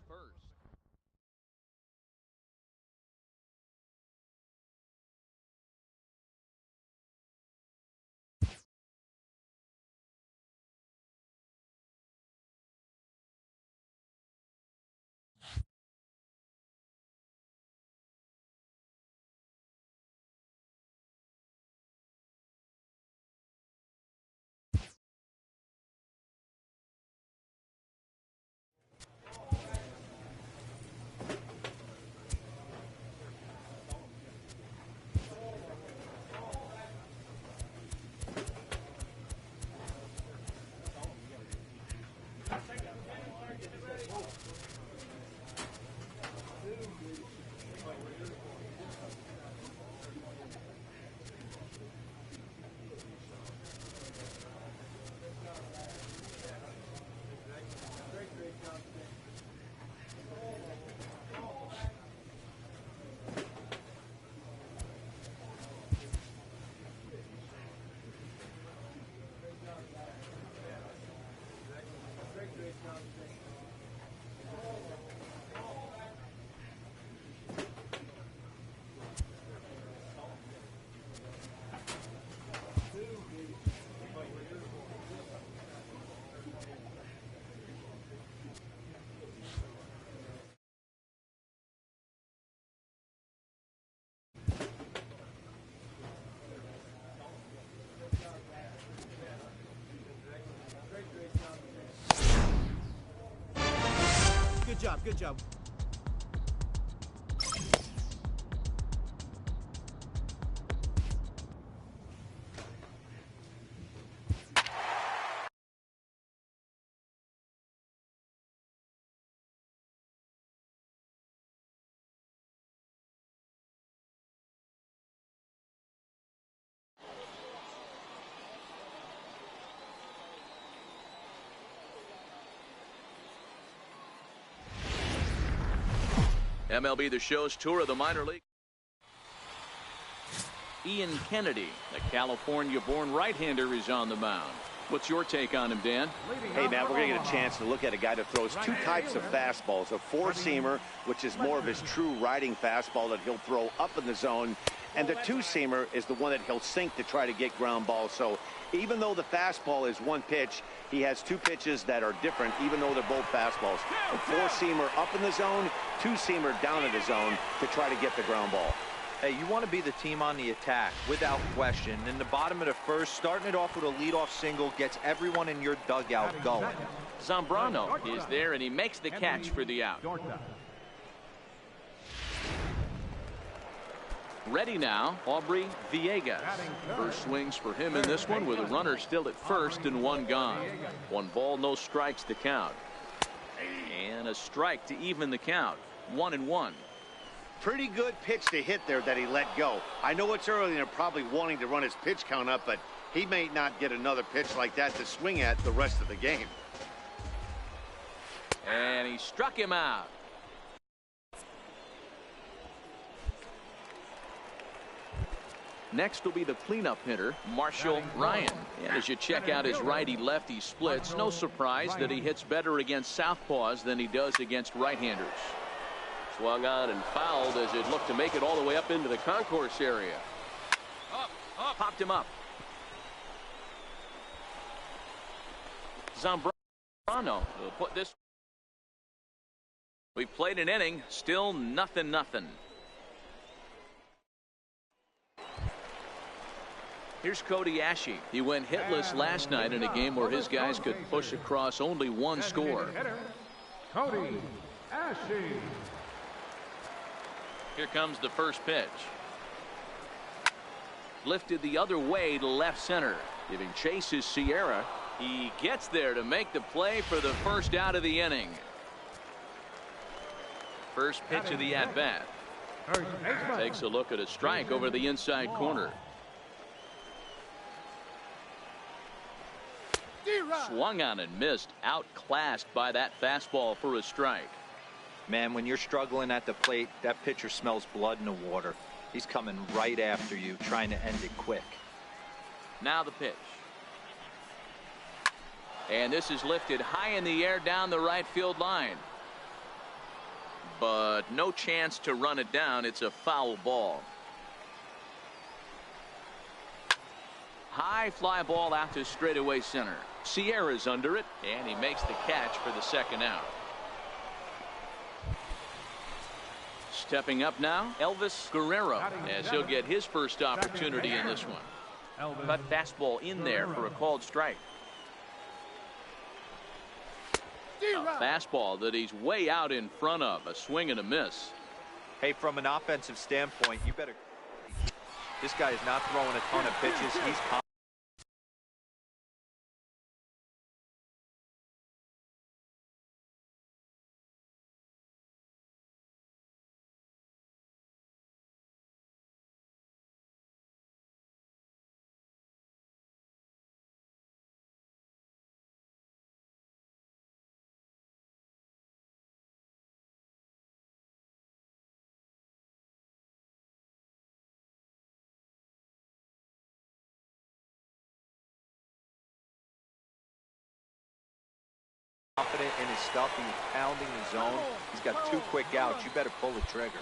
job. Good job. MLB The Show's tour of the minor league. Ian Kennedy, the California-born right-hander, is on the mound. What's your take on him, Dan? Hey, Matt, we're going to get a chance to look at a guy that throws two types of fastballs. A four-seamer, which is more of his true riding fastball that he'll throw up in the zone. And the two-seamer is the one that he'll sink to try to get ground balls. So even though the fastball is one pitch, he has two pitches that are different, even though they're both fastballs. A four-seamer up in the zone, two-seamer down in the zone to try to get the ground ball. Hey, you want to be the team on the attack, without question. In the bottom of the first, starting it off with a leadoff single gets everyone in your dugout going. Zambrano is there, and he makes the catch for the out. Ready now, Aubrey Villegas. First swings for him in this one with a runner still at first and one gone. 1 ball, no strikes to count. And a strike to even the count. 1-1. Pretty good pitch to hit there that he let go. I know it's early and they're probably wanting to run his pitch count up, but he may not get another pitch like that to swing at the rest of the game. And he struck him out. Next will be the cleanup hitter, Marshall Ryan. And as you check out his righty-lefty splits, no surprise that he hits better against southpaws than he does against right-handers. Swung on and fouled as it looked to make it all the way up into the concourse area. Popped him up. Zambrano will put this. We played an inning, still 0-0. Here's Cody Ashe. He went hitless last night in a game where his guys could push across only one score. Cody Ashe. Here comes the first pitch. Lifted the other way to left center. Giving chase is Sierra. He gets there to make the play for the first out of the inning. First pitch of the at-bat. Takes a look at a strike over the inside corner. Swung on and missed. Outclassed by that fastball for a strike. Man, when you're struggling at the plate, that pitcher smells blood in the water. He's coming right after you, trying to end it quick. Now the pitch. And this is lifted high in the air down the right field line. But no chance to run it down. It's a foul ball. High fly ball out to straightaway center. Sierra's under it, and he makes the catch for the second out. Stepping up now, Elvis Guerrero, as he'll get his first opportunity in this one. Cut fastball in there for a called strike. A fastball that he's way out in front of. A swing and a miss. Hey, from an offensive standpoint, you better. This guy is not throwing a ton of pitches. He's confident in his stuff. He's pounding the zone. He's got 2 quick outs. You better pull the trigger.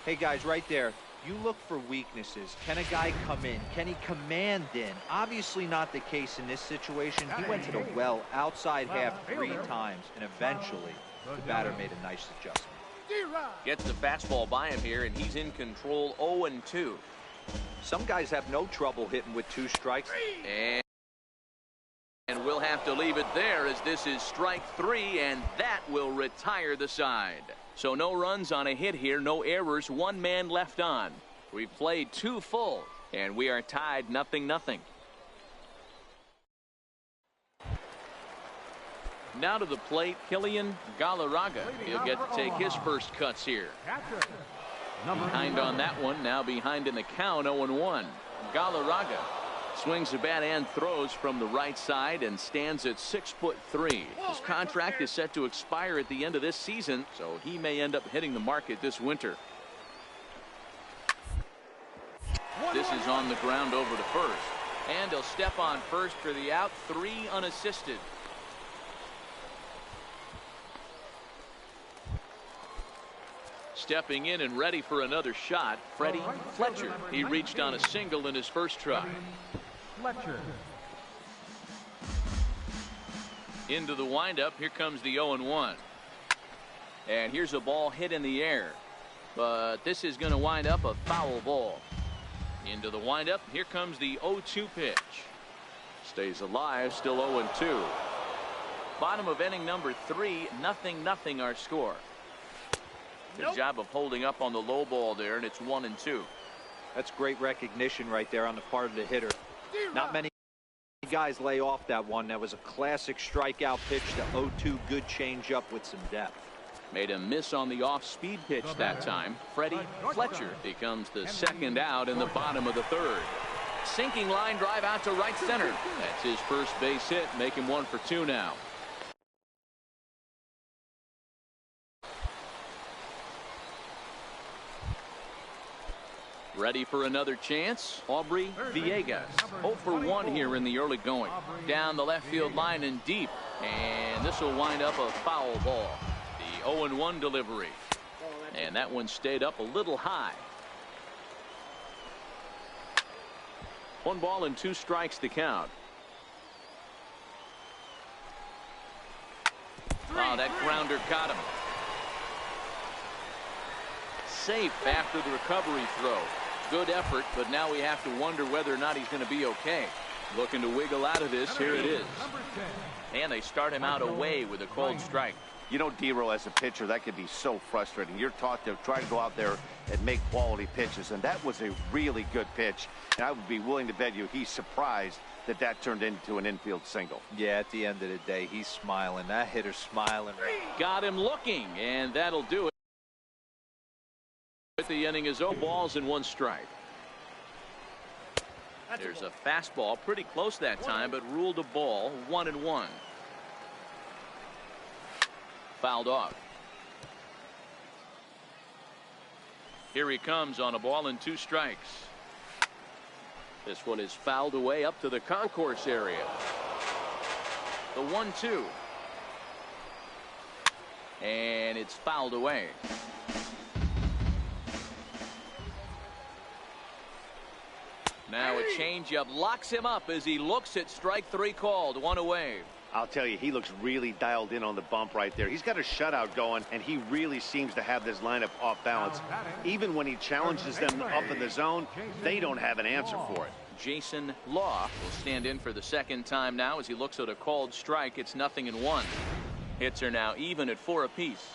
Hey, guys, right there. You look for weaknesses. Can a guy come in? Can he command in? Obviously not the case in this situation. He went to the well outside half 3 times, and eventually the batter made a nice adjustment. Gets the fastball by him here, and he's in control. 0-2. Some guys have no trouble hitting with 2 strikes. And we'll have to leave it there as this is strike 3, and that will retire the side. So no runs on a hit here, no errors, 1 man left on. We've played 2 full, and we are tied 0-0. Now to the plate, Killian Galarraga. He'll get to take his first cuts here. Behind on that one, now behind in the count, 0-1. Galarraga swings the bat and throws from the right side and stands at 6'3". His contract is set to expire at the end of this season, so he may end up hitting the market this winter. This is on the ground over to first, and he'll step on first for the out, 3 unassisted. Stepping in and ready for another shot, Freddie Fletcher. He reached on a single in his first try. Fletcher. Into the windup. Here comes the 0-1. And here's a ball hit in the air. But this is going to wind up a foul ball. Into the windup. Here comes the 0-2 pitch. Stays alive. Still 0-2. Bottom of inning number 3. 0-0 our score. Good job of holding up on the low ball there, and it's 1-2. That's great recognition right there on the part of the hitter. Not many guys lay off that one. That was a classic strikeout pitch to 0-2. Good changeup with some depth. Made a miss on the off-speed pitch that time. Freddie Fletcher becomes the second out in the bottom of the 3rd. Sinking line drive out to right center. That's his first base hit. Make him 1 for 2 now. Ready for another chance. Aubrey Villegas. 0 for 1 here in the early going. Down the left field line and deep. And this will wind up a foul ball. The 0-1 delivery. And that one stayed up a little high. 1 ball and 2 strikes to count. Oh, that grounder got him. Safe after the recovery throw. Good effort, but now we have to wonder whether or not he's going to be okay. Looking to wiggle out of this. Here it is. And they start him out away with a cold strike. You know, D-Row, as a pitcher, that could be so frustrating. You're taught to try to go out there and make quality pitches, and that was a really good pitch. And I would be willing to bet you he's surprised that that turned into an infield single. Yeah, at the end of the day, he's smiling. That hitter's smiling. Got him looking, and that'll do it. The inning is 0 balls and 1 strike. There's a fastball pretty close that time, but ruled a ball. 1-1. Fouled off. Here he comes on a ball and 2 strikes. This one is fouled away up to the concourse area. The 1-2. And it's fouled away. Now a changeup locks him up as he looks at strike 3 called. 1 away. I'll tell you, he looks really dialed in on the bump right there. He's got a shutout going, and he really seems to have this lineup off balance. Even when he challenges them up in the zone, they don't have an answer for it. Jason Law will stand in for the second time now as he looks at a called strike. It's 0-1. Hits are now even at 4 apiece.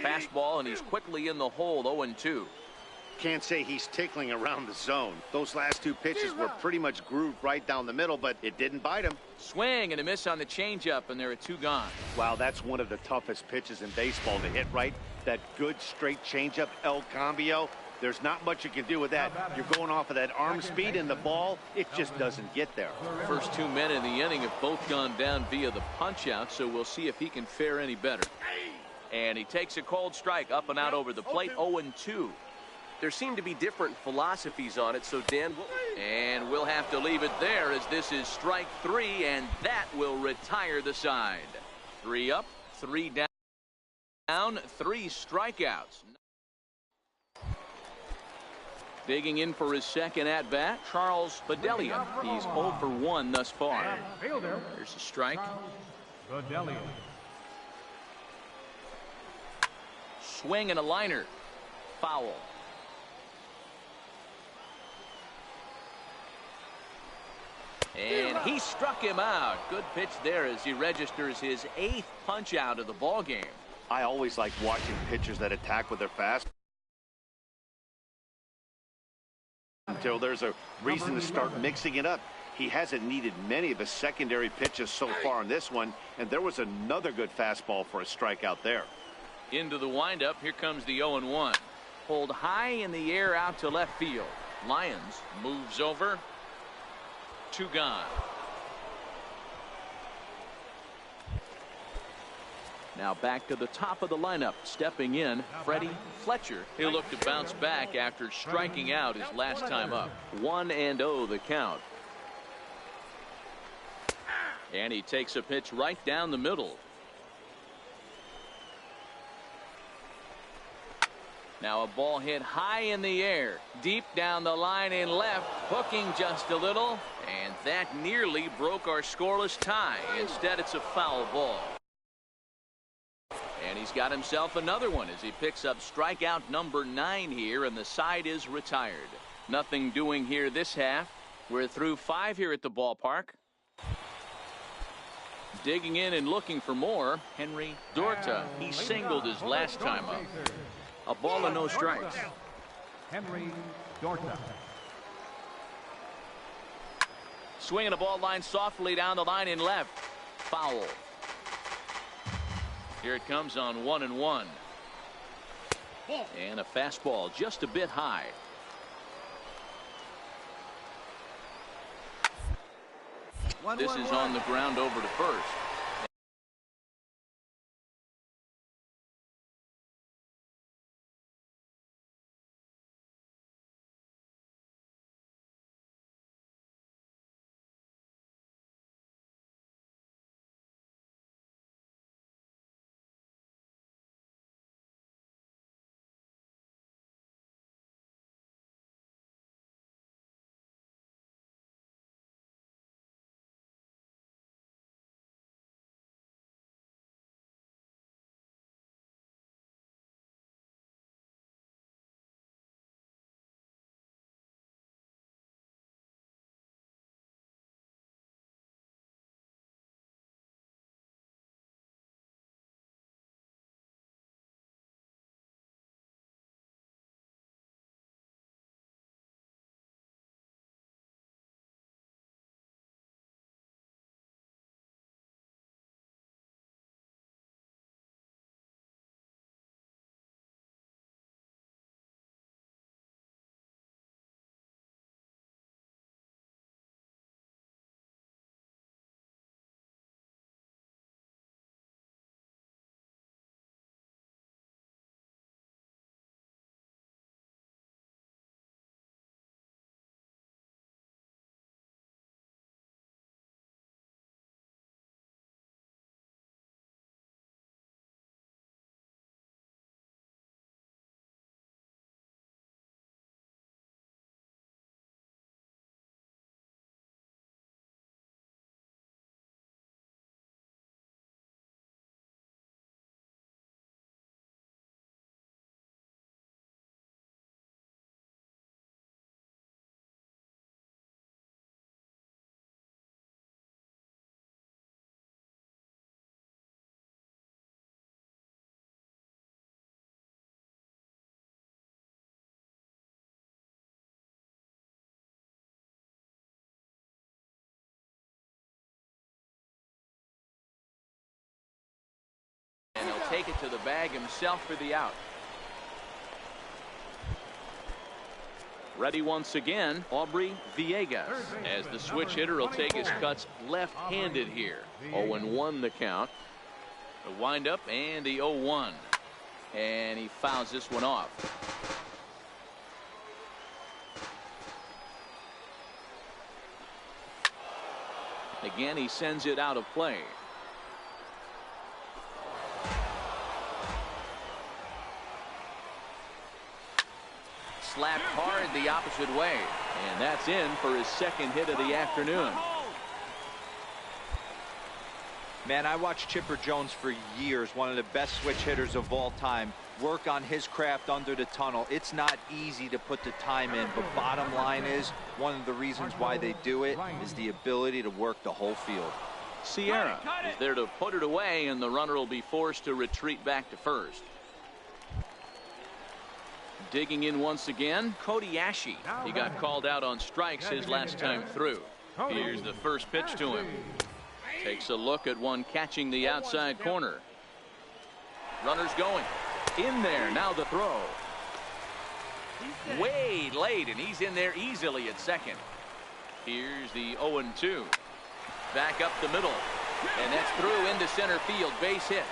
Fastball, and he's quickly in the hole. 0-2. Can't say he's tickling around the zone. Those last 2 pitches were pretty much grooved right down the middle, but it didn't bite him. Swing and a miss on the changeup, and there are 2 gone. Wow, that's one of the toughest pitches in baseball to hit right. That good straight changeup, El Cambio. There's not much you can do with that. You're going off of that arm speed, and the ball, it just doesn't get there. First 2 men in the inning have both gone down via the punch out, so we'll see if he can fare any better. And he takes a cold strike up and out over the plate. 0-2. There seem to be different philosophies on it, so Dan, and we'll have to leave it there as this is strike 3, and that will retire the side. 3 up, 3 down, 3 strikeouts. Digging in for his second at-bat, Charles Bedelia. He's 0 for 1 thus far. There's a strike. Bedelia. Swing and a liner. Foul. And he struck him out. Good pitch there as he registers his 8th punch out of the ball game. I always like watching pitchers that attack with their fast until there's a reason to start mixing it up. He hasn't needed many of his secondary pitches so far in this one, and there was another good fastball for a strikeout there. Into the windup. Here comes the 0-1. Pulled high in the air out to left field. Lyons moves over. 2 gone. Now back to the top of the lineup. Stepping in, Freddie Fletcher. He'll look to bounce back after striking out his last time up. 1-0 the count. And he takes a pitch right down the middle. Now a ball hit high in the air, deep down the line in left, hooking just a little, and that nearly broke our scoreless tie. Instead, it's a foul ball. And he's got himself another one as he picks up strikeout number 9 here, and the side is retired. Nothing doing here this half. We're through 5 here at the ballpark. Digging in and looking for more, Henry Dorta. He singled his last time up. A ball and no strikes. Henry Dorta. Swinging a ball line softly down the line in left. Foul. Here it comes on 1-1. And a fastball just a bit high. This is on the ground over to first. And he'll take it to the bag himself for the out. Ready once again, Aubrey Villegas, as the switch hitter will take his cuts left-handed here. 0-1 the count. The windup and the 0-1. And he fouls this one off. Again, he sends it out of play. Slapped hard the opposite way, and that's in for his second hit of the afternoon. Man, I watched Chipper Jones for years, one of the best switch hitters of all time, work on his craft under the tunnel. It's not easy to put the time in, but bottom line is, one of the reasons why they do it is the ability to work the whole field. Sierra is there to put it away, and the runner will be forced to retreat back to first. Digging in once again, Kobayashi. He got called out on strikes his last time through. Here's the first pitch to him. Takes a look at one catching the outside corner. Runner's going. In there. Now the throw. Way late, and he's in there easily at second. Here's the 0-2. Back up the middle. And that's through into center field. Base hit.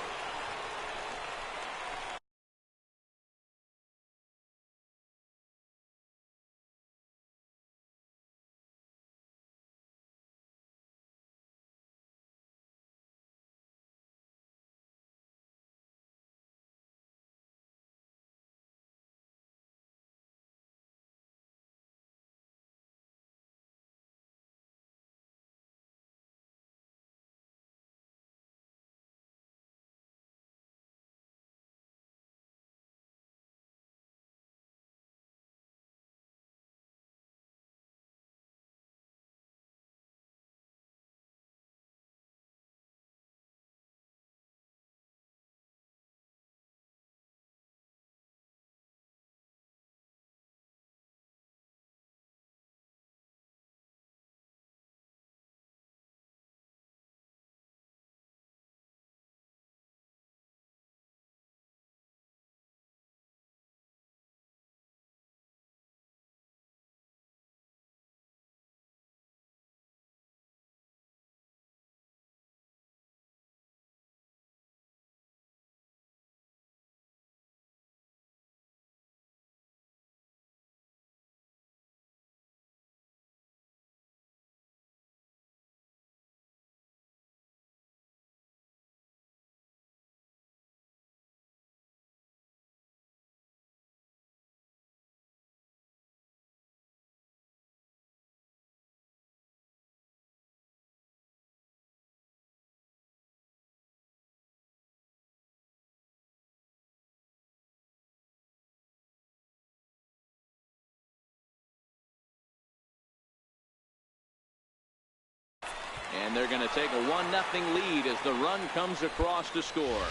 And they're going to take a 1-0 lead as the run comes across to score.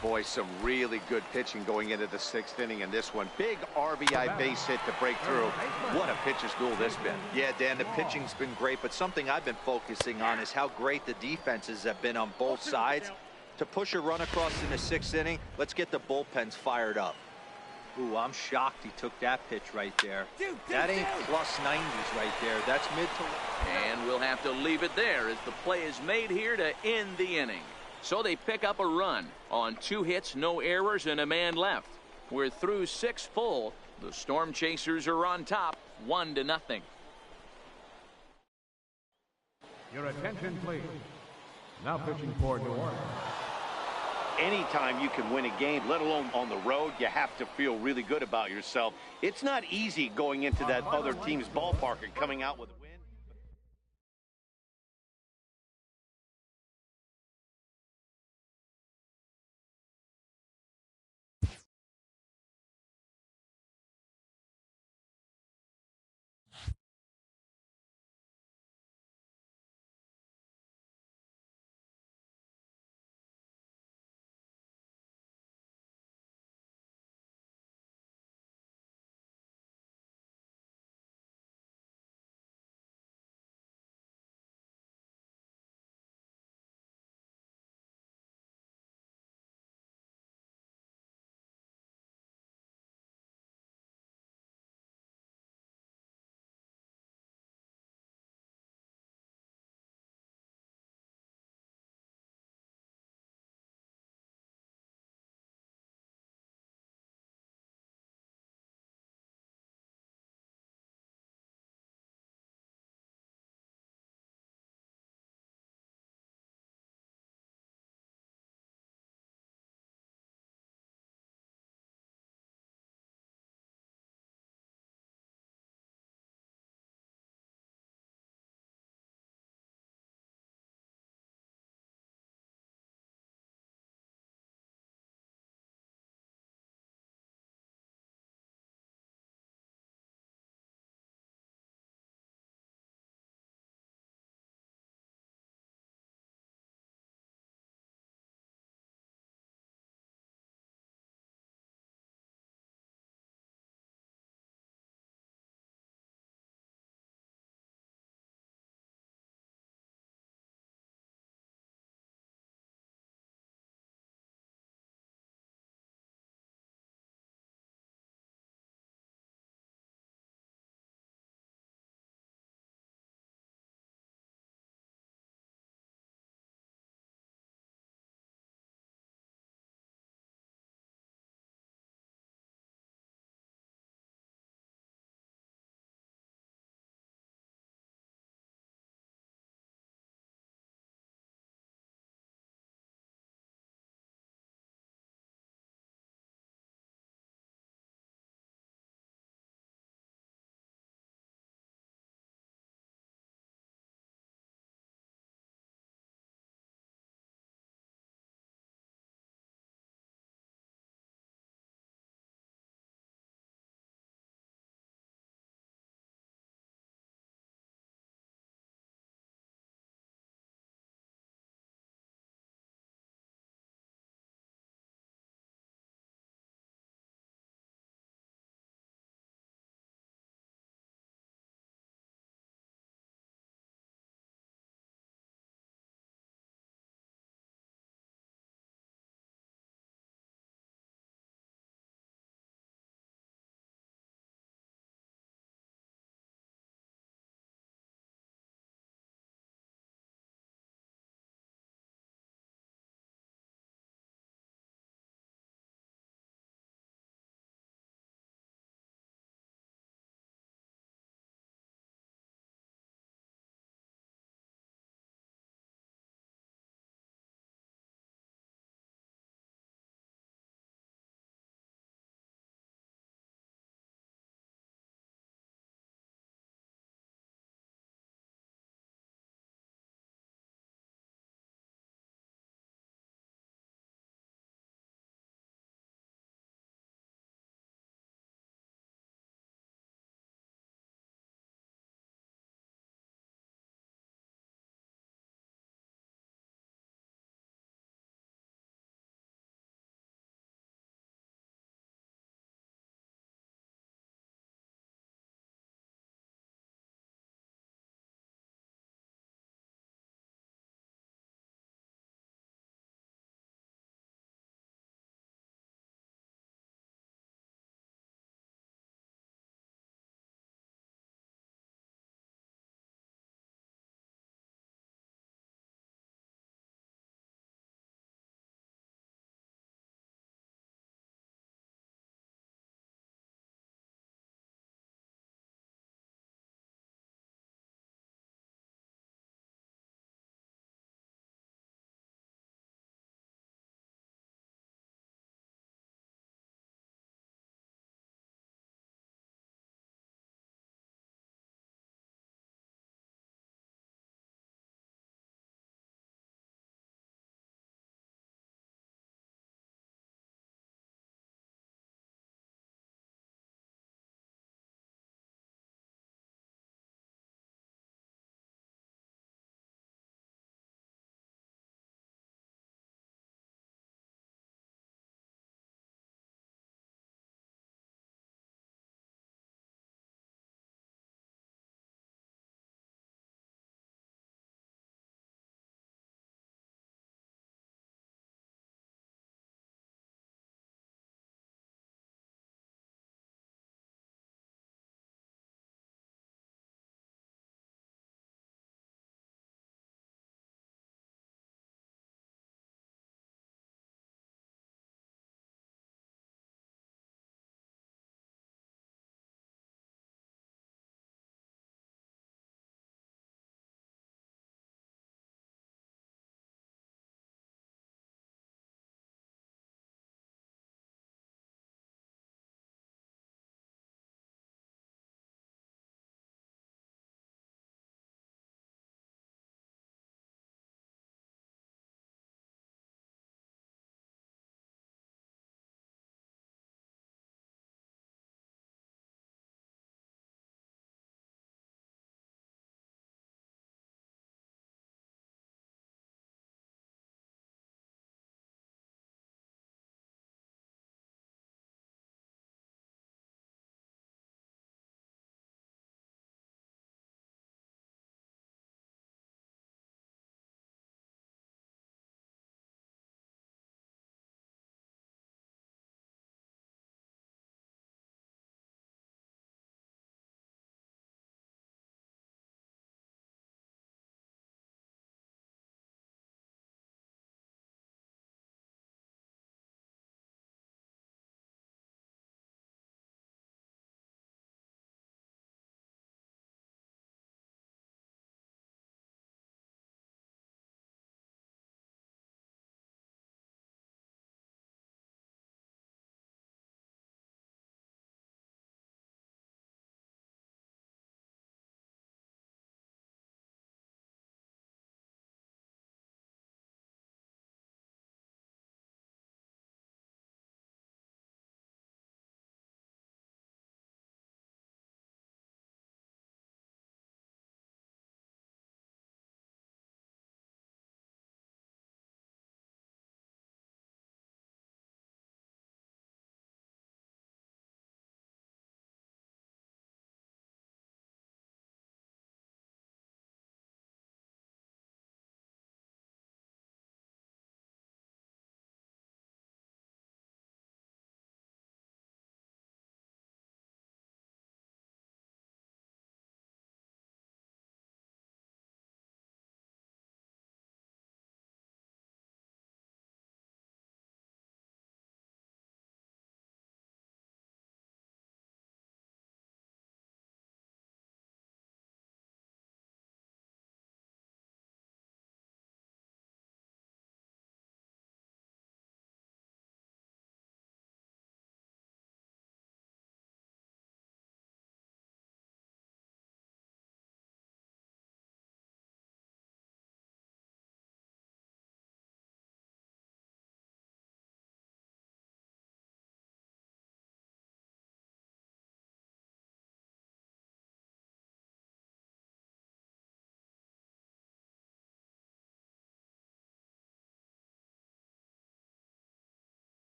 Boy, some really good pitching going into the 6th inning in this one. Big RBI base hit to break through. What a pitcher's duel this been. Yeah, Dan, the pitching's been great, but something I've been focusing on is how great the defenses have been on both sides. To push a run across in the 6th inning, let's get the bullpens fired up. Ooh, I'm shocked he took that pitch right there. That ain't plus 90s right there. That's mid to... And we'll have to leave it there as the play is made here to end the inning. So they pick up a run on 2 hits, no errors, and a man left. We're through 6 full. The Storm Chasers are on top, 1-0. Your attention, please. Now pitching for New Orleans. Anytime you can win a game, let alone on the road, you have to feel really good about yourself. It's not easy going into that other team's ballpark and coming out with a win.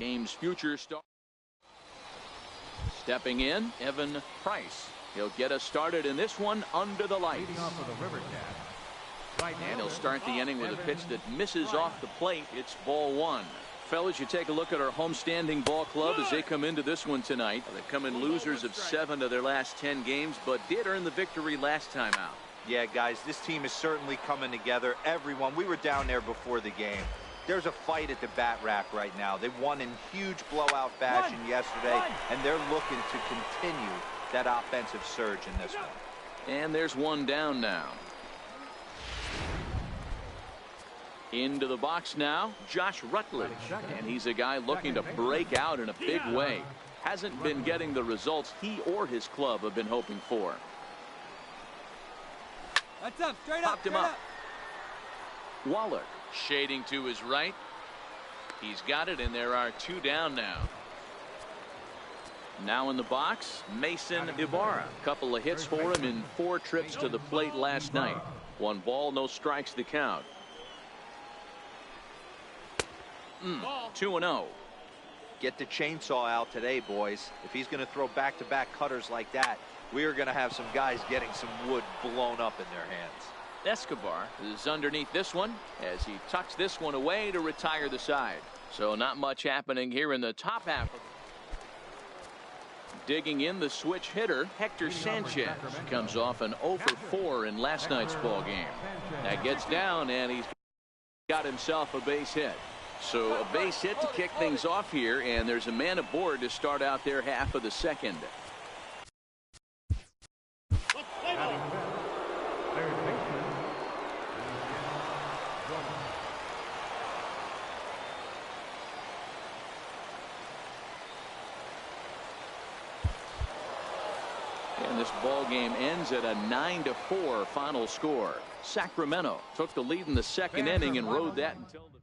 Game's future star. Stepping in, Evan Price. He'll get us started in this one under the lights. Leading off for the River Cats. Right And he'll fielder, start the inning with a Evan pitch that misses Price. off the plate. It's ball one. Fellas, you take a look at our homestanding ball club as they come into this one tonight. They come in losers of 7 of their last 10 games, but did earn the victory last time out. Yeah, guys, this team is certainly coming together. Everyone, we were down there before the game. There's a fight at the bat rack right now. They won in huge blowout fashion yesterday, and they're looking to continue that offensive surge in this one. And there's one down now. Into the box now, Josh Rutledge. And he's a guy looking to break out in a big way. Hasn't been getting the results he or his club have been hoping for. That's up, straight up. Popped him up. Waller shading to his right. He's got it, and there are 2 down now. Now in the box, Mason Ibarra. Couple of hits for him in 4 trips to the plate last night. 1 ball, no strikes to count. 2-0. Get the chainsaw out today, boys. If he's going to throw back-to-back cutters like that, we are going to have some guys getting some wood blown up in their hands. Escobar is underneath this one as he tucks this one away to retire the side. So not much happening here in the top half. Digging in the switch hitter, Hector Sanchez comes off an 0 for 4 in last night's ball game. That gets down, and he's got himself a base hit. So a base hit to kick things off here, and there's a man aboard to start out their half of the second. Batting fifth, third baseman, And this ball game ends at a 9-4 final score. Sacramento took the lead in the second inning and rode that until the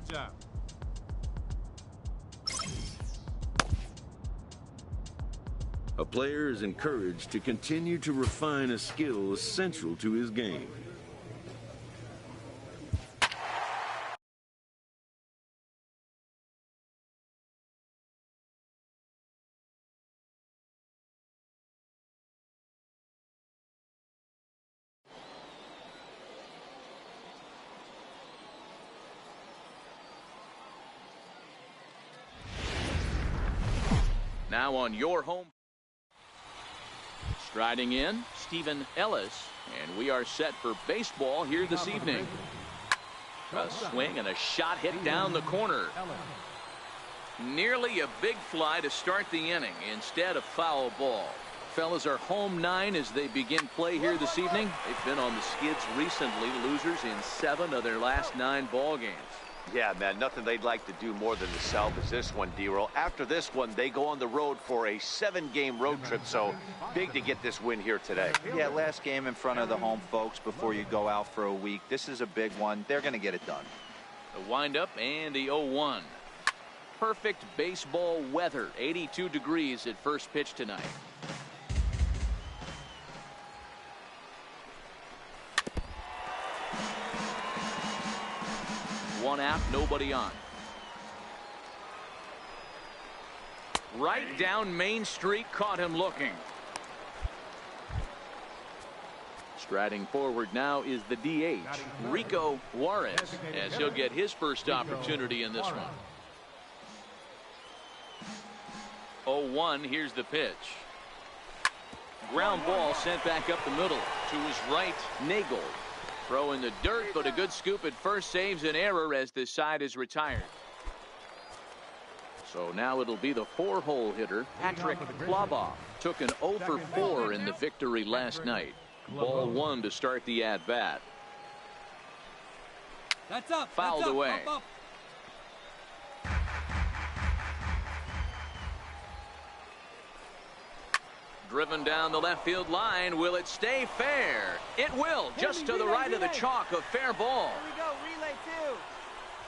Good job. A player is encouraged to continue to refine a skill essential to his game. Now on your home. Striding in, Stephen Ellis, and we are set for baseball here this evening. A swing and a shot hit down the corner. Nearly a big fly to start the inning instead of foul ball. Fellas are home 9 as they begin play here this evening. They've been on the skids recently, losers in 7 of their last 9 ball games. Yeah, man, nothing they'd like to do more than to salvage this one, D-Roll. After this one, they go on the road for a 7-game road trip, so big to get this win here today. Yeah, last game in front of the home folks before you go out for a week. This is a big one. They're going to get it done. The windup and the 0-1. Perfect baseball weather. 82 degrees at first pitch tonight. One out, nobody on. Right down Main Street, caught him looking. Striding forward now is the DH, Rico Juarez, as he'll get his first opportunity in this one. 0-1, here's the pitch. Ground ball sent back up the middle to his right, Nagel. Throw in the dirt, but a good scoop at first saves an error as this side is retired. So now it'll be the 4-hole hitter, Patrick Klaboff. Took an 0 for 4 in the victory last night. Ball 1 to start the at-bat. That's up. Fouled away. Up. Driven down the left field line. Will it stay fair? It will. Just to the right of the chalk. A fair ball. Here we go. Relay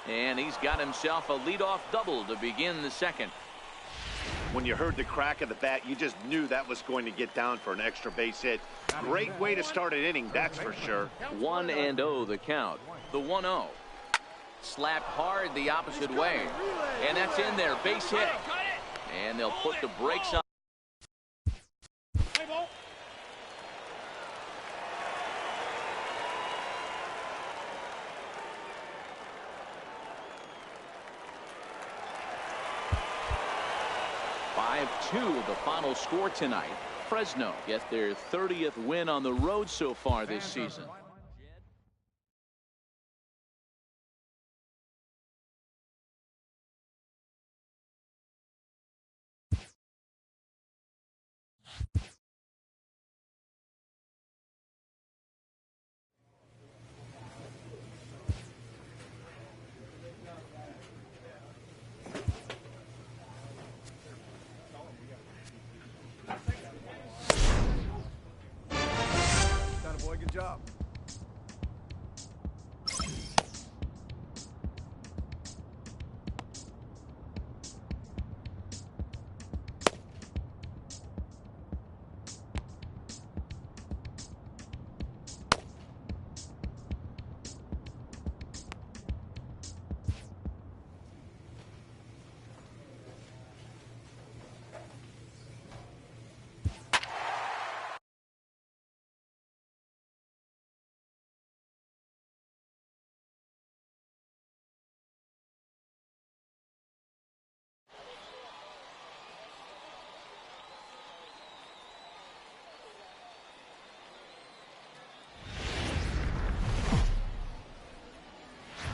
2. And he's got himself a leadoff double to begin the second. When you heard the crack of the bat, you just knew that was going to get down for an extra base hit. Great way to start an inning, that's for sure. 1-0 the count. The 1-0. Slapped hard the opposite way. And that's in there. Base hit. And they'll put the brakes on. 5-2 the final score tonight. Fresno get their 30th win on the road so far this season. Good job.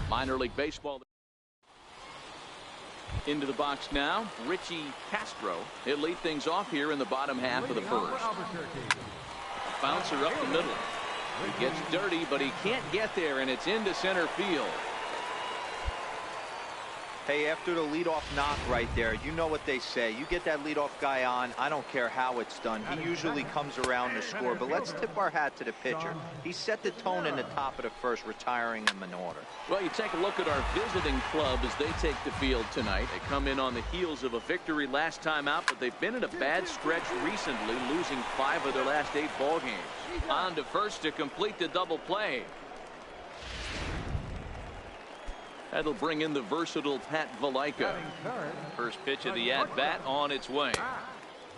Minor League Baseball. Into the box now, Richie Castro. He'll lead things off here in the bottom half of the first. Bouncer up the middle. He gets dirty, but he can't get there, and it's into center field. Hey, after the leadoff knock right there, you know what they say. You get that leadoff guy on, I don't care how it's done. He usually comes around to score. But let's tip our hat to the pitcher. He set the tone in the top of the first, retiring him in order. Well, you take a look at our visiting club as they take the field tonight. They come in on the heels of a victory last time out, but they've been in a bad stretch recently, losing 5 of their last 8 ball games. On to first to complete the double play. That'll bring in the versatile Pat Valaika. First pitch of the at-bat on its way.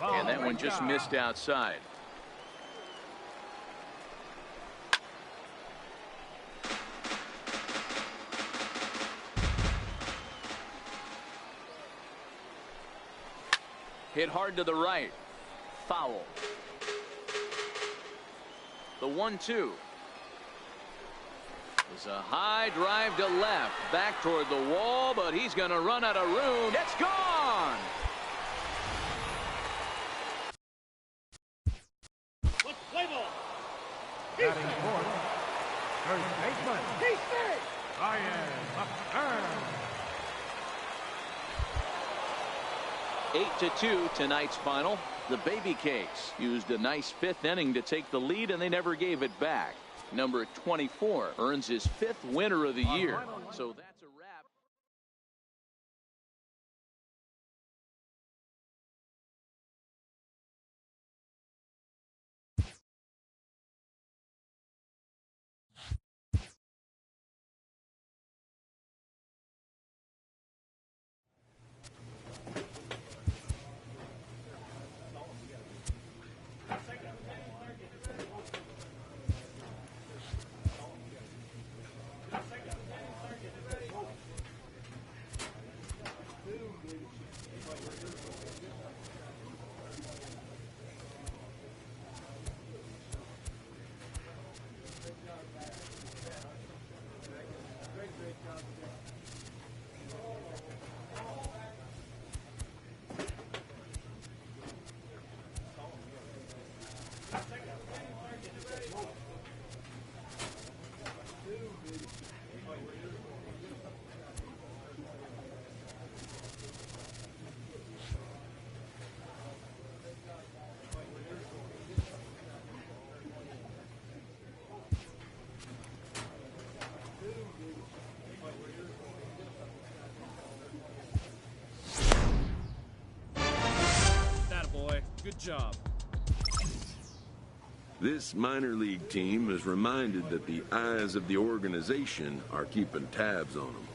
And that one just missed outside. Hit hard to the right. Foul. The 1-2. It's a high drive to left, back toward the wall, but he's going to run out of room. It's gone. Let's play ball. Batting fourth, first baseman. He's safe. Ryan McCurn. 8-2 tonight's final. The Baby Cakes used a nice 5th inning to take the lead, and they never gave it back. Number 24 earns his 5th winner of the year. So that's Good job. This minor league team is reminded that the eyes of the organization are keeping tabs on them.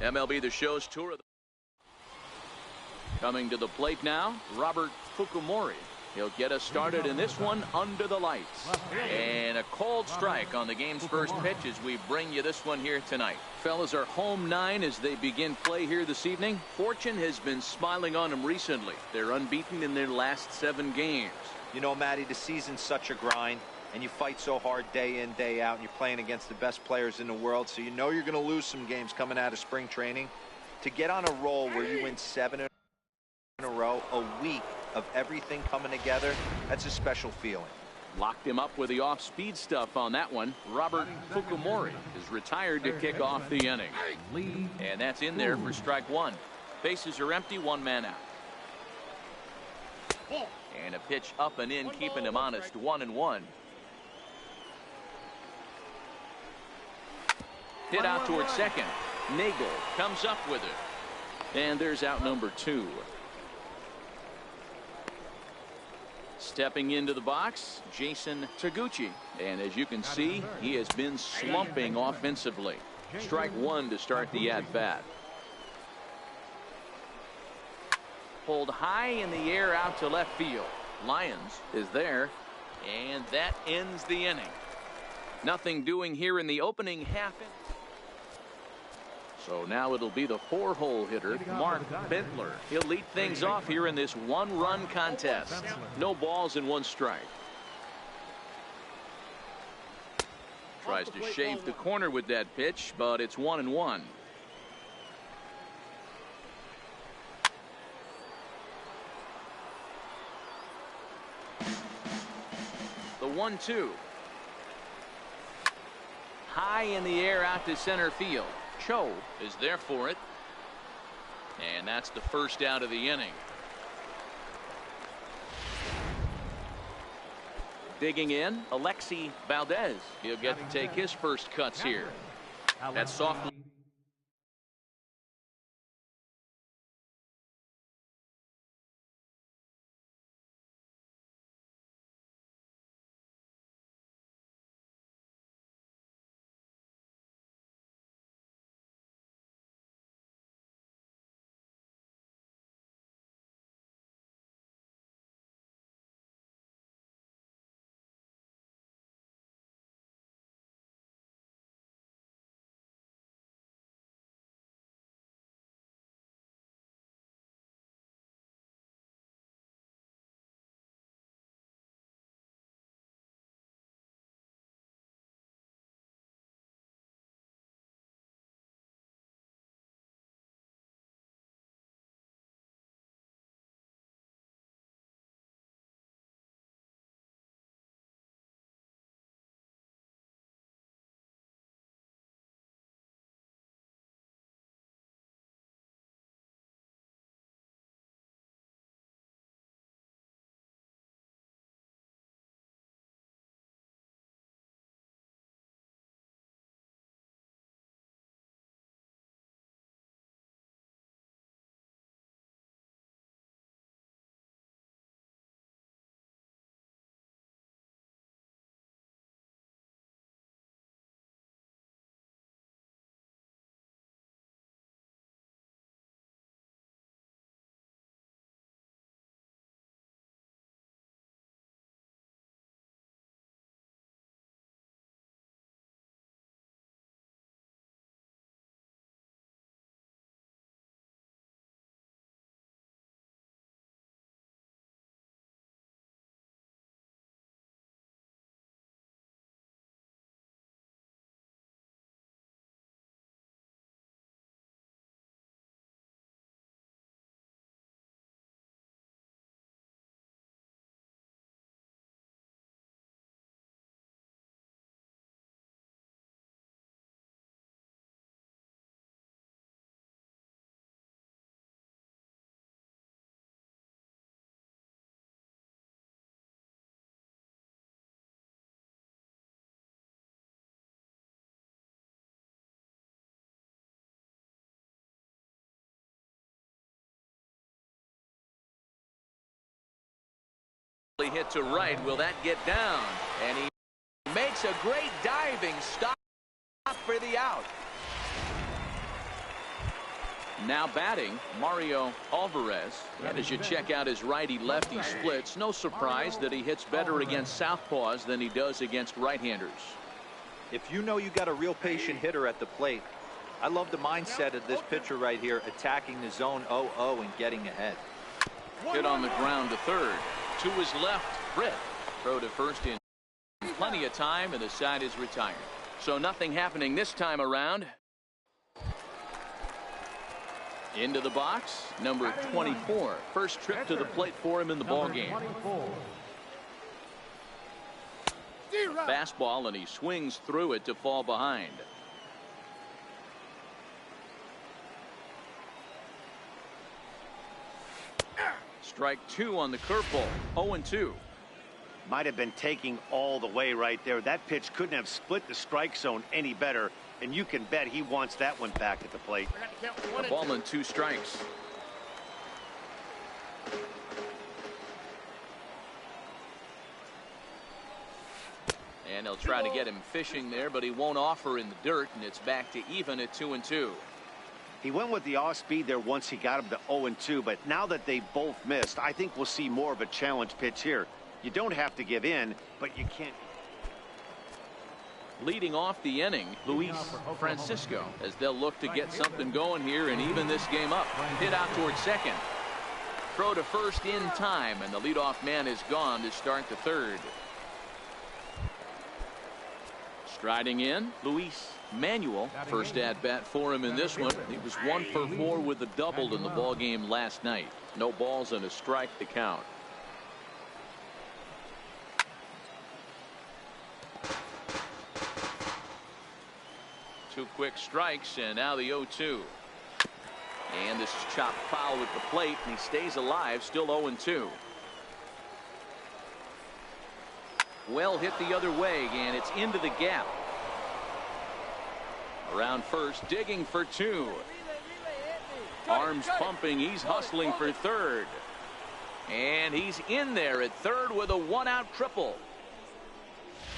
MLB The Show's tour of the coming to the plate now, Robert Fukumori. He'll get us started in this one under the lights. And a cold strike on the game's first pitch as we bring you this one here tonight. Fellas are home 9 as they begin play here this evening. Fortune has been smiling on them recently. They're unbeaten in their last 7 games. You know, Matty, the season's such a grind, and you fight so hard day in, day out, and you're playing against the best players in the world, so you know you're going to lose some games coming out of spring training. To get on a roll where you win 7 in a row, a week of everything coming together, that's a special feeling. Locked him up with the off-speed stuff on that one. Robert Fukumori is retired to kick off the inning. And that's in there for strike 1. Bases are empty, 1 man out. And a pitch up and in, keeping him honest, 1-1. Hit out towards second. Nagel comes up with it. And there's out number 2. Stepping into the box, Jason Taguchi. And as you can see, he has been slumping offensively. Strike 1 to start the at-bat. Pulled high in the air out to left field. Lyons is there, and that ends the inning. Nothing doing here in the opening half inning. So now it'll be the 4-hole hitter, Mark Bentler. He'll lead things off here in this 1-run contest. No balls and 1 strike. Tries to shave the corner with that pitch, but it's 1-1. The 1-2. High in the air out to center field. Cho is there for it. And that's the first out of the inning. Digging in, Alexi Valdez. He'll get to take his first cuts here. That's soft. Hit to right. Will that get down? And he makes a great diving stop for the out. Now batting, Mario Alvarez. And as you check out his righty-lefty splits, no surprise that he hits better against southpaws than he does against right-handers. If you know you got a real patient hitter at the plate, I love the mindset of this pitcher right here, attacking the zone 0-0 and getting ahead. Hit on the ground to third. To his left, Britt. Throw to first in plenty of time, and the side is retired. So nothing happening this time around. Into the box, number 24. First trip to the plate for him in the ballgame. Fastball, and he swings through it to fall behind. Strike 2 on the curveball. 0-2. Might have been taking all the way right there. That pitch couldn't have split the strike zone any better, and you can bet he wants that one back at the plate. A ball and 2 strikes. And they'll try to get him fishing there, but he won't offer in the dirt, and it's back to even at 2-2. He went with the off speed there once he got him to 0-2, but now that they both missed, I think we'll see more of a challenge pitch here. You don't have to give in, but you can't. Leading off the inning, Luis Francisco, as they'll look to get something going here and even this game up. Hit out towards second. Throw to first in time, and the leadoff man is gone to start the third. Striding in, Luis Manuel. First at bat for him in this one. He was 1 for 4 with a double in the ball game last night. No balls and a strike to count. Two quick strikes, and now the 0-2. And this is chopped foul at the plate, and he stays alive, still 0-2. Well hit the other way, and it's into the gap. Around first, digging for 2. Arms pumping, he's hustling for third. And he's in there at third with a 1-out triple.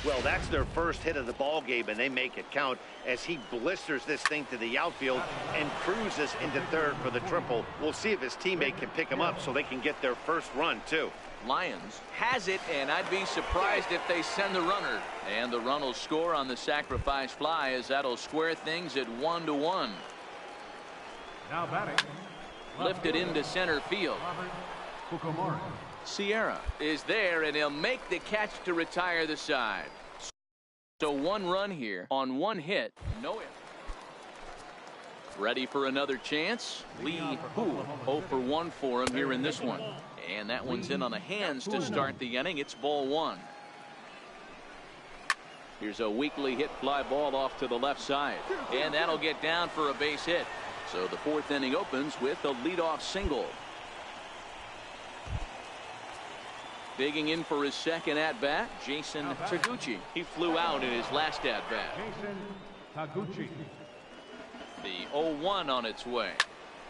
Well, that's their first hit of the ball game, and they make it count as he blisters this thing to the outfield and cruises into third for the triple. We'll see if his teammate can pick him up so they can get their first run, too. Lions has it, and I'd be surprised if they send the runner. And the run will score on the sacrifice fly, as that'll square things at 1-1. Now batting. Lifted into center field. Sierra is there, and he'll make the catch to retire the side. So 1 run here on 1 hit, no hit. Ready for another chance. Lee Hu 0 for 1 for him here in this one. And that one's in on the hands to start the inning. It's ball 1. Here's a weakly hit fly ball off to the left side. And that'll get down for a base hit. So the 4th inning opens with a leadoff single. Digging in for his second at-bat, Jason Taguchi. He flew out in his last at-bat. Jason Taguchi. The 0-1 on its way.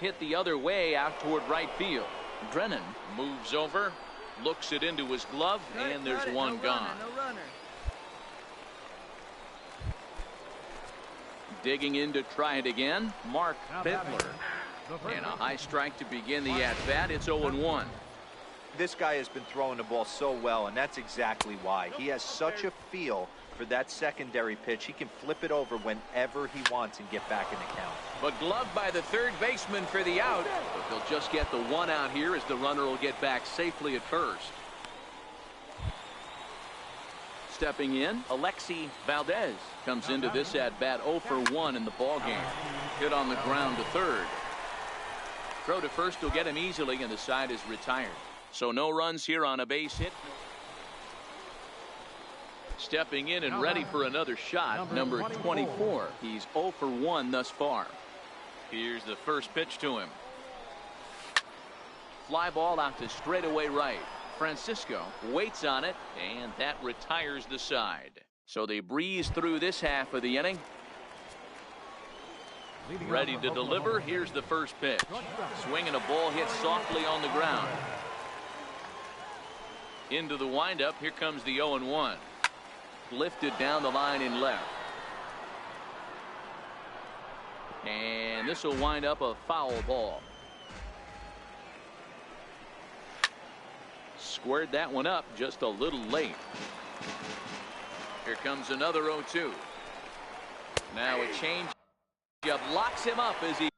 Hit the other way out toward right field. Drennan moves over, looks it into his glove, and there's one gone. Digging in to try it again, Mark Bittler. And a high strike to begin the at-bat. It's 0-1. This guy has been throwing the ball so well, and that's exactly why. He has such a feel for that secondary pitch. He can flip it over whenever he wants and get back in the count. But gloved by the third baseman for the out. But they'll just get the 1 out here as the runner will get back safely at first. Stepping in, Alexi Valdez comes into this at bat 0 for 1 in the ball game. Hit on the ground to third. Throw to first will get him easily, and the side is retired. So no runs here on a base hit. Stepping in and ready for another shot, number 24. He's 0 for 1 thus far. Here's the first pitch to him. Fly ball out to straightaway right. Francisco waits on it, and that retires the side. So they breeze through this half of the inning. Ready to deliver. Here's the first pitch. Swinging a ball hit softly on the ground. Into the windup. Here comes the 0-1. Lifted down the line in left. And this will wind up a foul ball. Squared that one up just a little late. Here comes another 0-2. Now a change up locks him up as he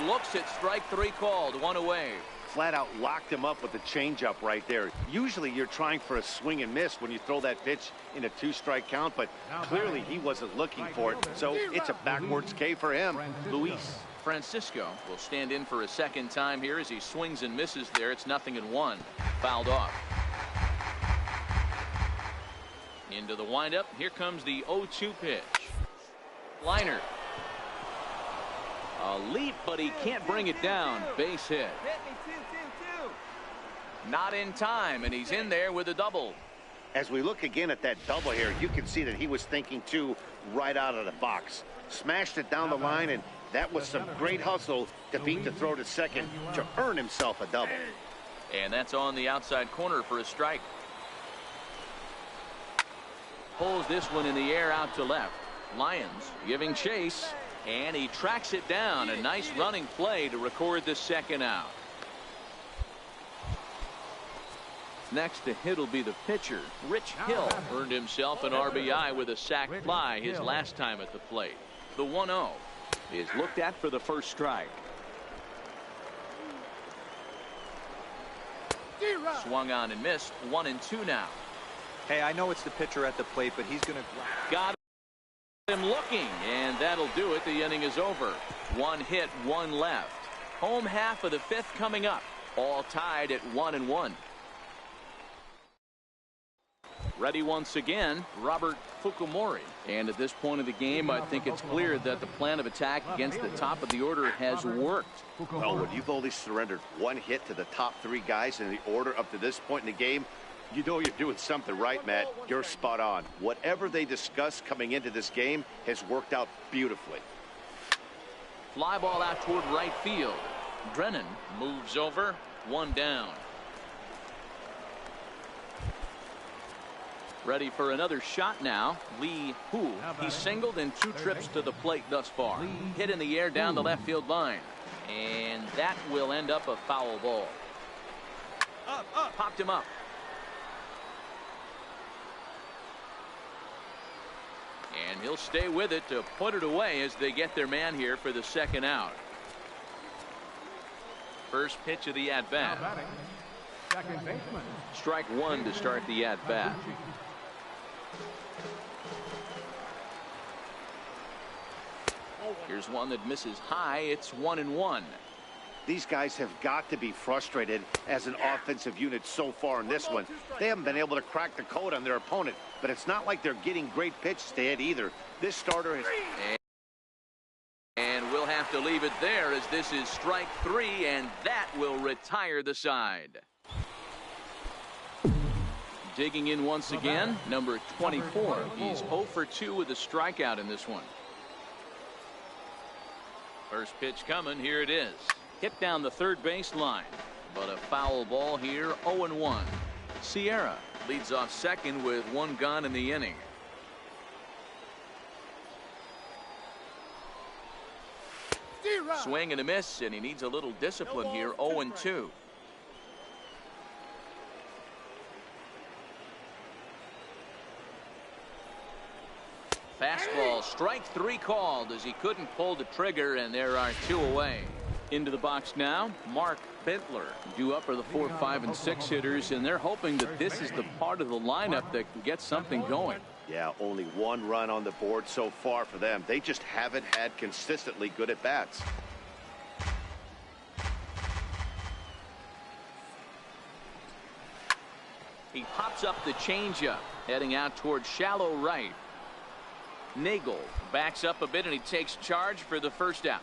looks at strike three called. One away. Flat out locked him up with the changeup right there. Usually you're trying for a swing and miss when you throw that pitch in a 2-strike count, but clearly he wasn't looking for it, so it's a backwards K for him. Luis Francisco will stand in for a second time here as he swings and misses there. It's 0-1. Fouled off. Into the windup. Here comes the 0-2 pitch. Liner. A leap, but he can't bring it down. Base hit. Not in time, and he's in there with a double. As we look again at that double here, you can see that he was thinking too right out of the box. Smashed it down the line, and that was some great hustle to beat the throw to second to earn himself a double. And that's on the outside corner for a strike. Pulls this one in the air out to left. Lyons giving chase, and he tracks it down. A nice running play to record the second out. Next to hit will be the pitcher. Rich Hill earned himself an RBI with a sac fly his last time at the plate. The 1-0 is looked at for the first strike. Swung on and missed. 1-2 now. Hey, I know it's the pitcher at the plate, but he's going to... Got him looking, and that'll do it. The inning is over. One hit, one left. Home half of the fifth coming up. All tied at 1-1. Ready once again, Robert Fukumori. And at this point of the game, I think it's clear that the plan of attack against the top of the order has worked. Well, when you've only surrendered one hit to the top three guys in the order up to this point in the game, you know you're doing something right, Matt. You're spot on. Whatever they discussed coming into this game has worked out beautifully. Fly ball out toward right field. Drennan moves over. One down. Ready for another shot now. Lee Hu. He's singled in 2 trips to the plate thus far. Hit in the air down the left field line. And that will end up a foul ball. Popped him up. And he'll stay with it to put it away as they get their man here for the second out. First pitch of the at-bat. Strike one to start the at-bat. Here's one that misses high. It's 1-1. These guys have got to be frustrated as an offensive unit so far in this one. They haven't been able to crack the code on their opponent, but it's not like they're getting great pitches to hit either. This starter has... And we'll have to leave it there as this is strike 3, and that will retire the side. Digging in once again, number 24. He's 0 for 2 with a strikeout in this one. First pitch coming. Here it is. Hit down the third base line, but a foul ball here. 0-1. Sierra leads off second with 1 gone in the inning. Swing and a miss, and he needs a little discipline here. 0-2. Fastball, strike 3 called as he couldn't pull the trigger, and there are 2 away. Into the box now, Mark Bentler due up for the 4, 5, and 6 hitters, and they're hoping that this is the part of the lineup that can get something going. Yeah, only 1 run on the board so far for them. They just haven't had consistently good at bats. He pops up the changeup, heading out towards shallow right. Nagel backs up a bit, and he takes charge for the first out.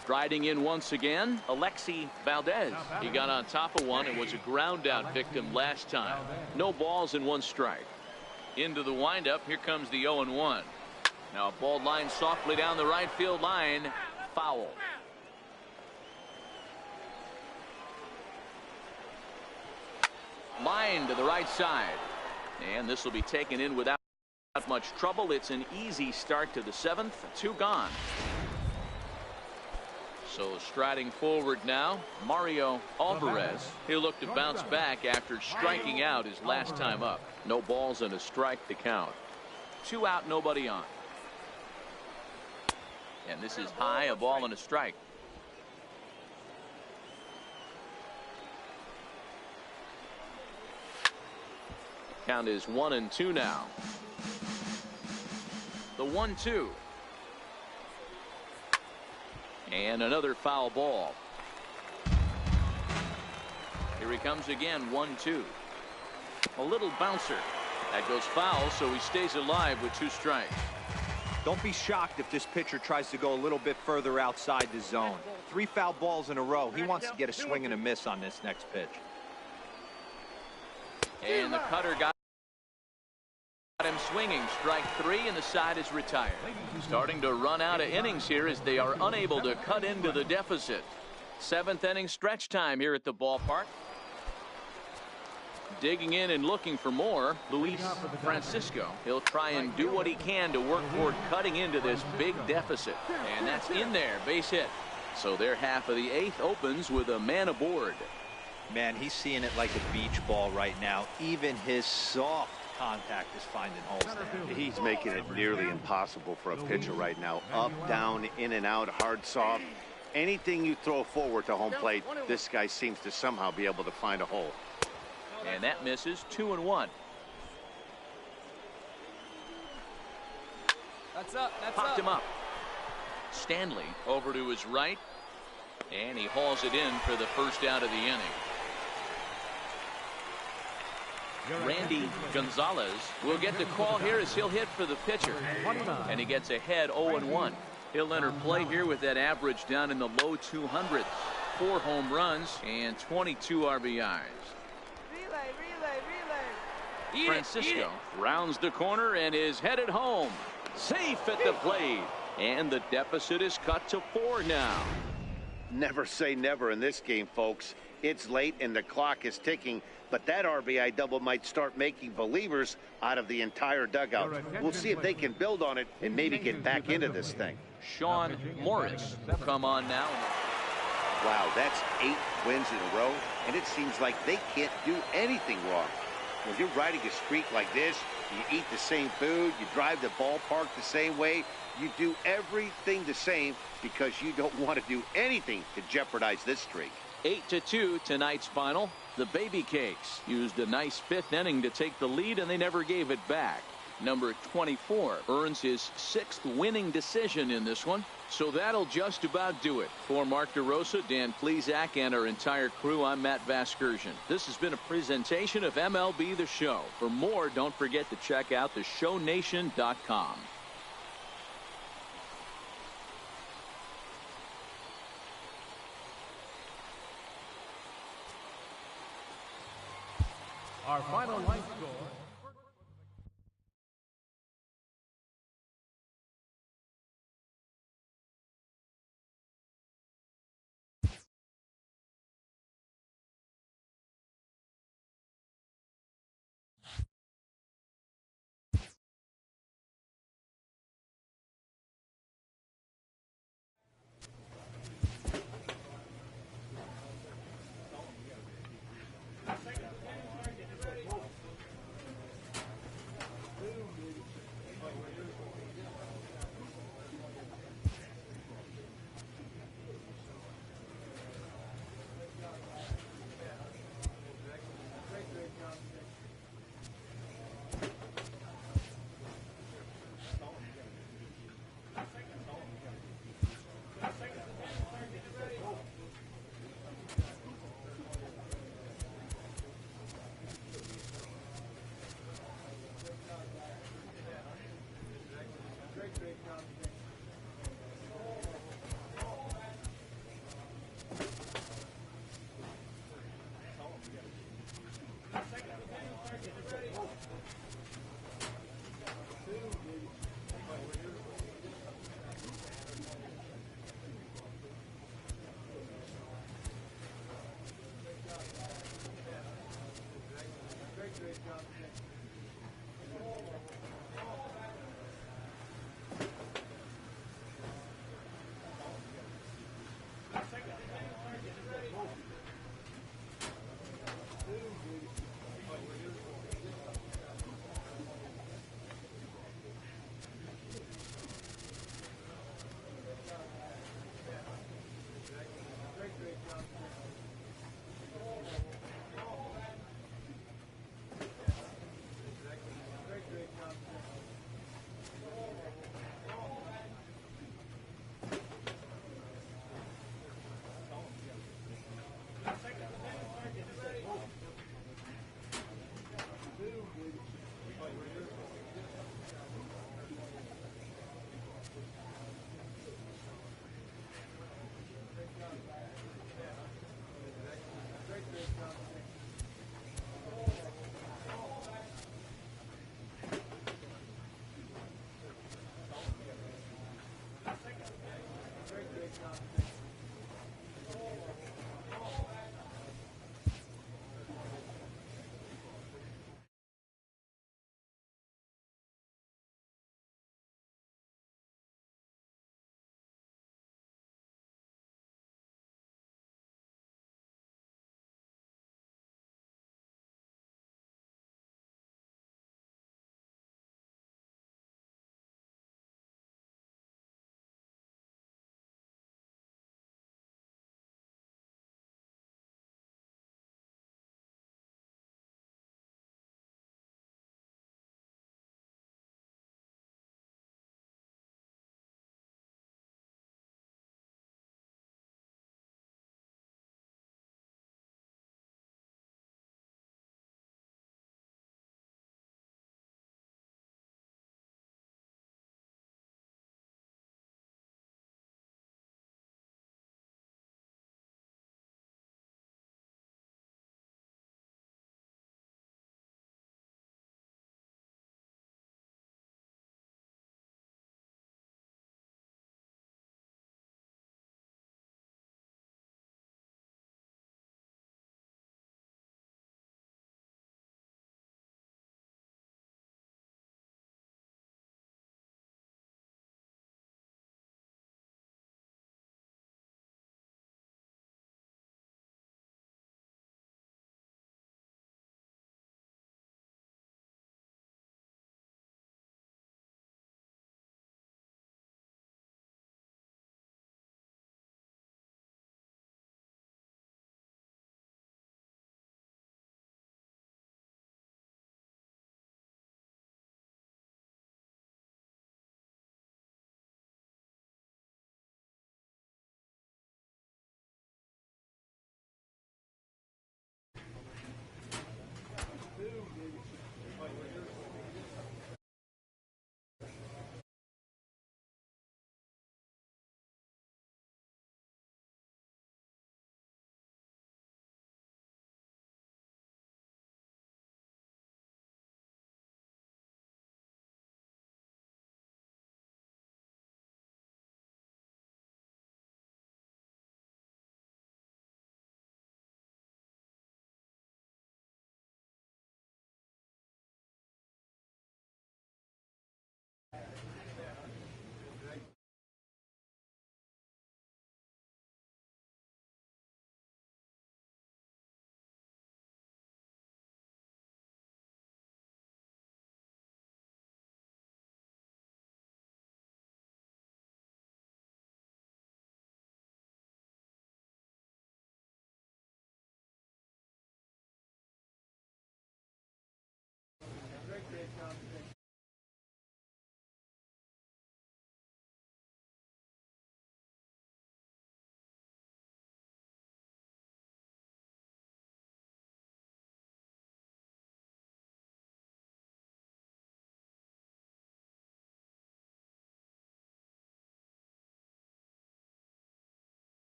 Striding in once again, Alexi Valdez. He got on top of one and was a ground out victim last time. No balls and 1 strike. Into the windup. Here comes the 0-1. Now a ball line softly down the right field line. Foul. Line to the right side. And this will be taken in without Not much trouble. It's an easy start to the 7th. 2 gone. So striding forward now, Mario Alvarez. He'll look to bounce back after striking out his last time up. No balls and a strike to count. 2 out, nobody on. And this is high, a ball and a strike. Count is 1-2 now. The 1-2. And another foul ball. Here he comes again, 1-2. A little bouncer. That goes foul, so he stays alive with 2 strikes. Don't be shocked if this pitcher tries to go a little bit further outside the zone. 3 foul balls in a row. He wants to get a swing and a miss on this next pitch. And the cutter got him swinging. Strike 3, and the side is retired. Starting to run out of innings here as they are unable to cut into the deficit. 7th inning stretch time here at the ballpark. Digging in and looking for more, Luis Francisco. He'll try and do what he can to work toward cutting into this big deficit. And that's in there, base hit. So their half of the 8th opens with a man aboard. Man, he's seeing it like a beach ball right now. Even his soft contact is finding holes there. He's making it nearly impossible for a pitcher right now. Up, down, in and out, hard, soft. Anything you throw forward to home plate, this guy seems to somehow be able to find a hole. And that misses. 2-1. That's up. That's Popped up. him up. Stanley over to his right. And he hauls it in for the first out of the inning. Randy Gonzalez will get the call here as he'll hit for the pitcher. And he gets ahead 0-1. He'll enter play here with that average down in the low 200s. 4 home runs and 22 RBIs. Francisco rounds the corner and is headed home. Safe at the plate. And the deficit is cut to 4 now. Never say never in this game, folks. It's late and the clock is ticking, but that RBI double might start making believers out of the entire dugout. We'll see if they can build on it and maybe get back into this thing. Sean Morris will come on now. Wow, that's 8 wins in a row, and it seems like they can't do anything wrong. When you're riding a streak like this, you eat the same food, you drive the ballpark the same way, you do everything the same because you don't want to do anything to jeopardize this streak. 8-2 tonight's final. The Baby Cakes used a nice 5th inning to take the lead, and they never gave it back. Number 24 earns his 6th winning decision in this one. So that'll just about do it. For Mark DeRosa, Dan Plesac, and our entire crew, I'm Matt Vasgersian. This has been a presentation of MLB The Show. For more, don't forget to check out theshownation.com. Our final line score.